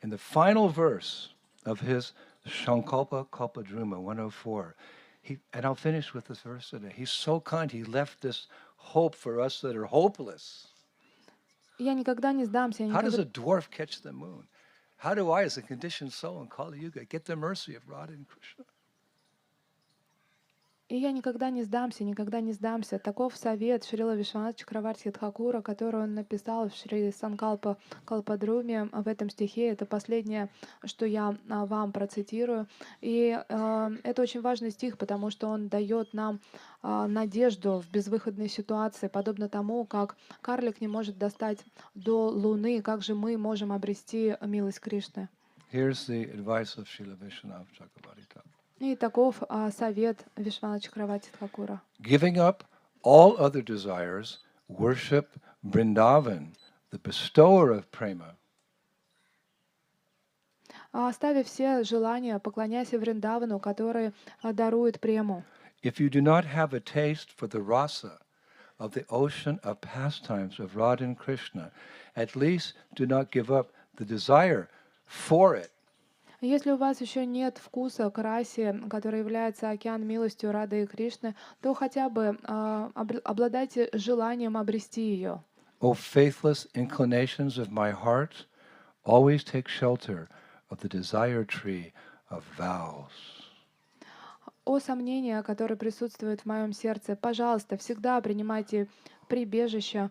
in the final verse of his Sankalpa Kalpadruma 104. And I'll finish with this verse today. He's so kind, he left this hope for us that are hopeless. Я никогда не сдамся. How does a dwarf catch the moon? How do I, as a conditioned soul in Kali Yuga, get the mercy of Radha and Krishna? И я никогда не сдамся, никогда не сдамся. Таков совет Шрила Вишванатха Чакраварти Тхакура, который он написал в Шри Санкалпа Калпадруме в этом стихе. Это последнее, что я вам процитирую. И это очень важный стих, потому что он дает нам надежду в безвыходной ситуации, подобно тому, как карлик не может достать до Луны, как же мы можем обрести милость Кришны. Here's the advice of Srila Vishwanath Chakravarti Thakur. И таков совет Вишванатха Чакраварти Тхакура. Giving up all other desires, worship Vrindavan, the bestower of prema. Оставив все желания, поклоняйся Вриндавану, который дарует прему. If you do not have a taste for the rasa of the ocean of pastimes of Radha and Krishna, at least do not give up the desire for it. Если у вас еще нет вкуса к расе, который является океан милостью Рады и Кришны, то хотя бы обладайте желанием обрести ее. O faithless inclinations of my heart, always take shelter of the desire tree of vows. О сомнения, которые присутствуют в моем сердце, пожалуйста, всегда принимайте прибежище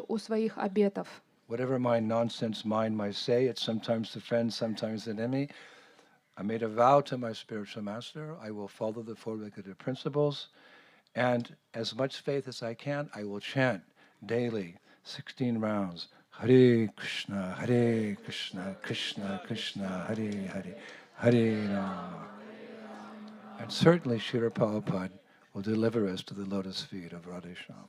у своих обетов. whatever my nonsense mind might say, it's sometimes the friend, sometimes the enemy. I made a vow to my spiritual master, I will follow the four regulative principles, and as much faith as I can, I will chant daily, 16 rounds, Hare Krishna, Krishna Krishna, Hare Hare, Hare Rama. And certainly Srila Prabhupada will deliver us to the lotus feet of Radhesham.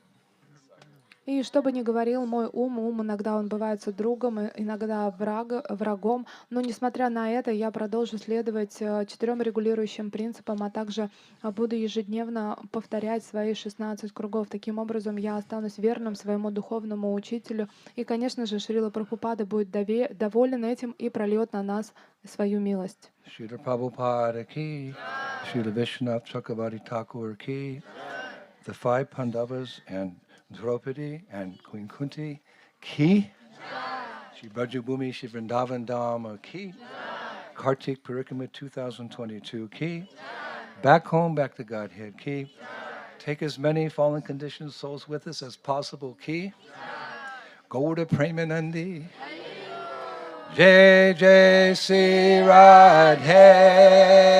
И что бы ни говорил мой ум иногда он бывает другом, иногда врагом, но несмотря на это, я продолжу следовать 4 регулирующим принципам, а также буду ежедневно повторять свои 16 кругов. Таким образом, я останусь верным своему духовному учителю. И, конечно же, Шрила Прабхупада будет доволен этим и прольет на нас свою милость. Srila Prabhupada ki, Srila Vishwanath Chakravarti Thakur ki, the 5 Pandavas and Draupadi and Queen Kunti ki, Shri Brajabhumi, Shri Vrindavan Dham ki, Kartik Parikrama 2022 ki, back home, back to Godhead ki, take as many fallen conditioned souls with us as possible ki, go to Premanandi, Jai Jai Sri Radhe.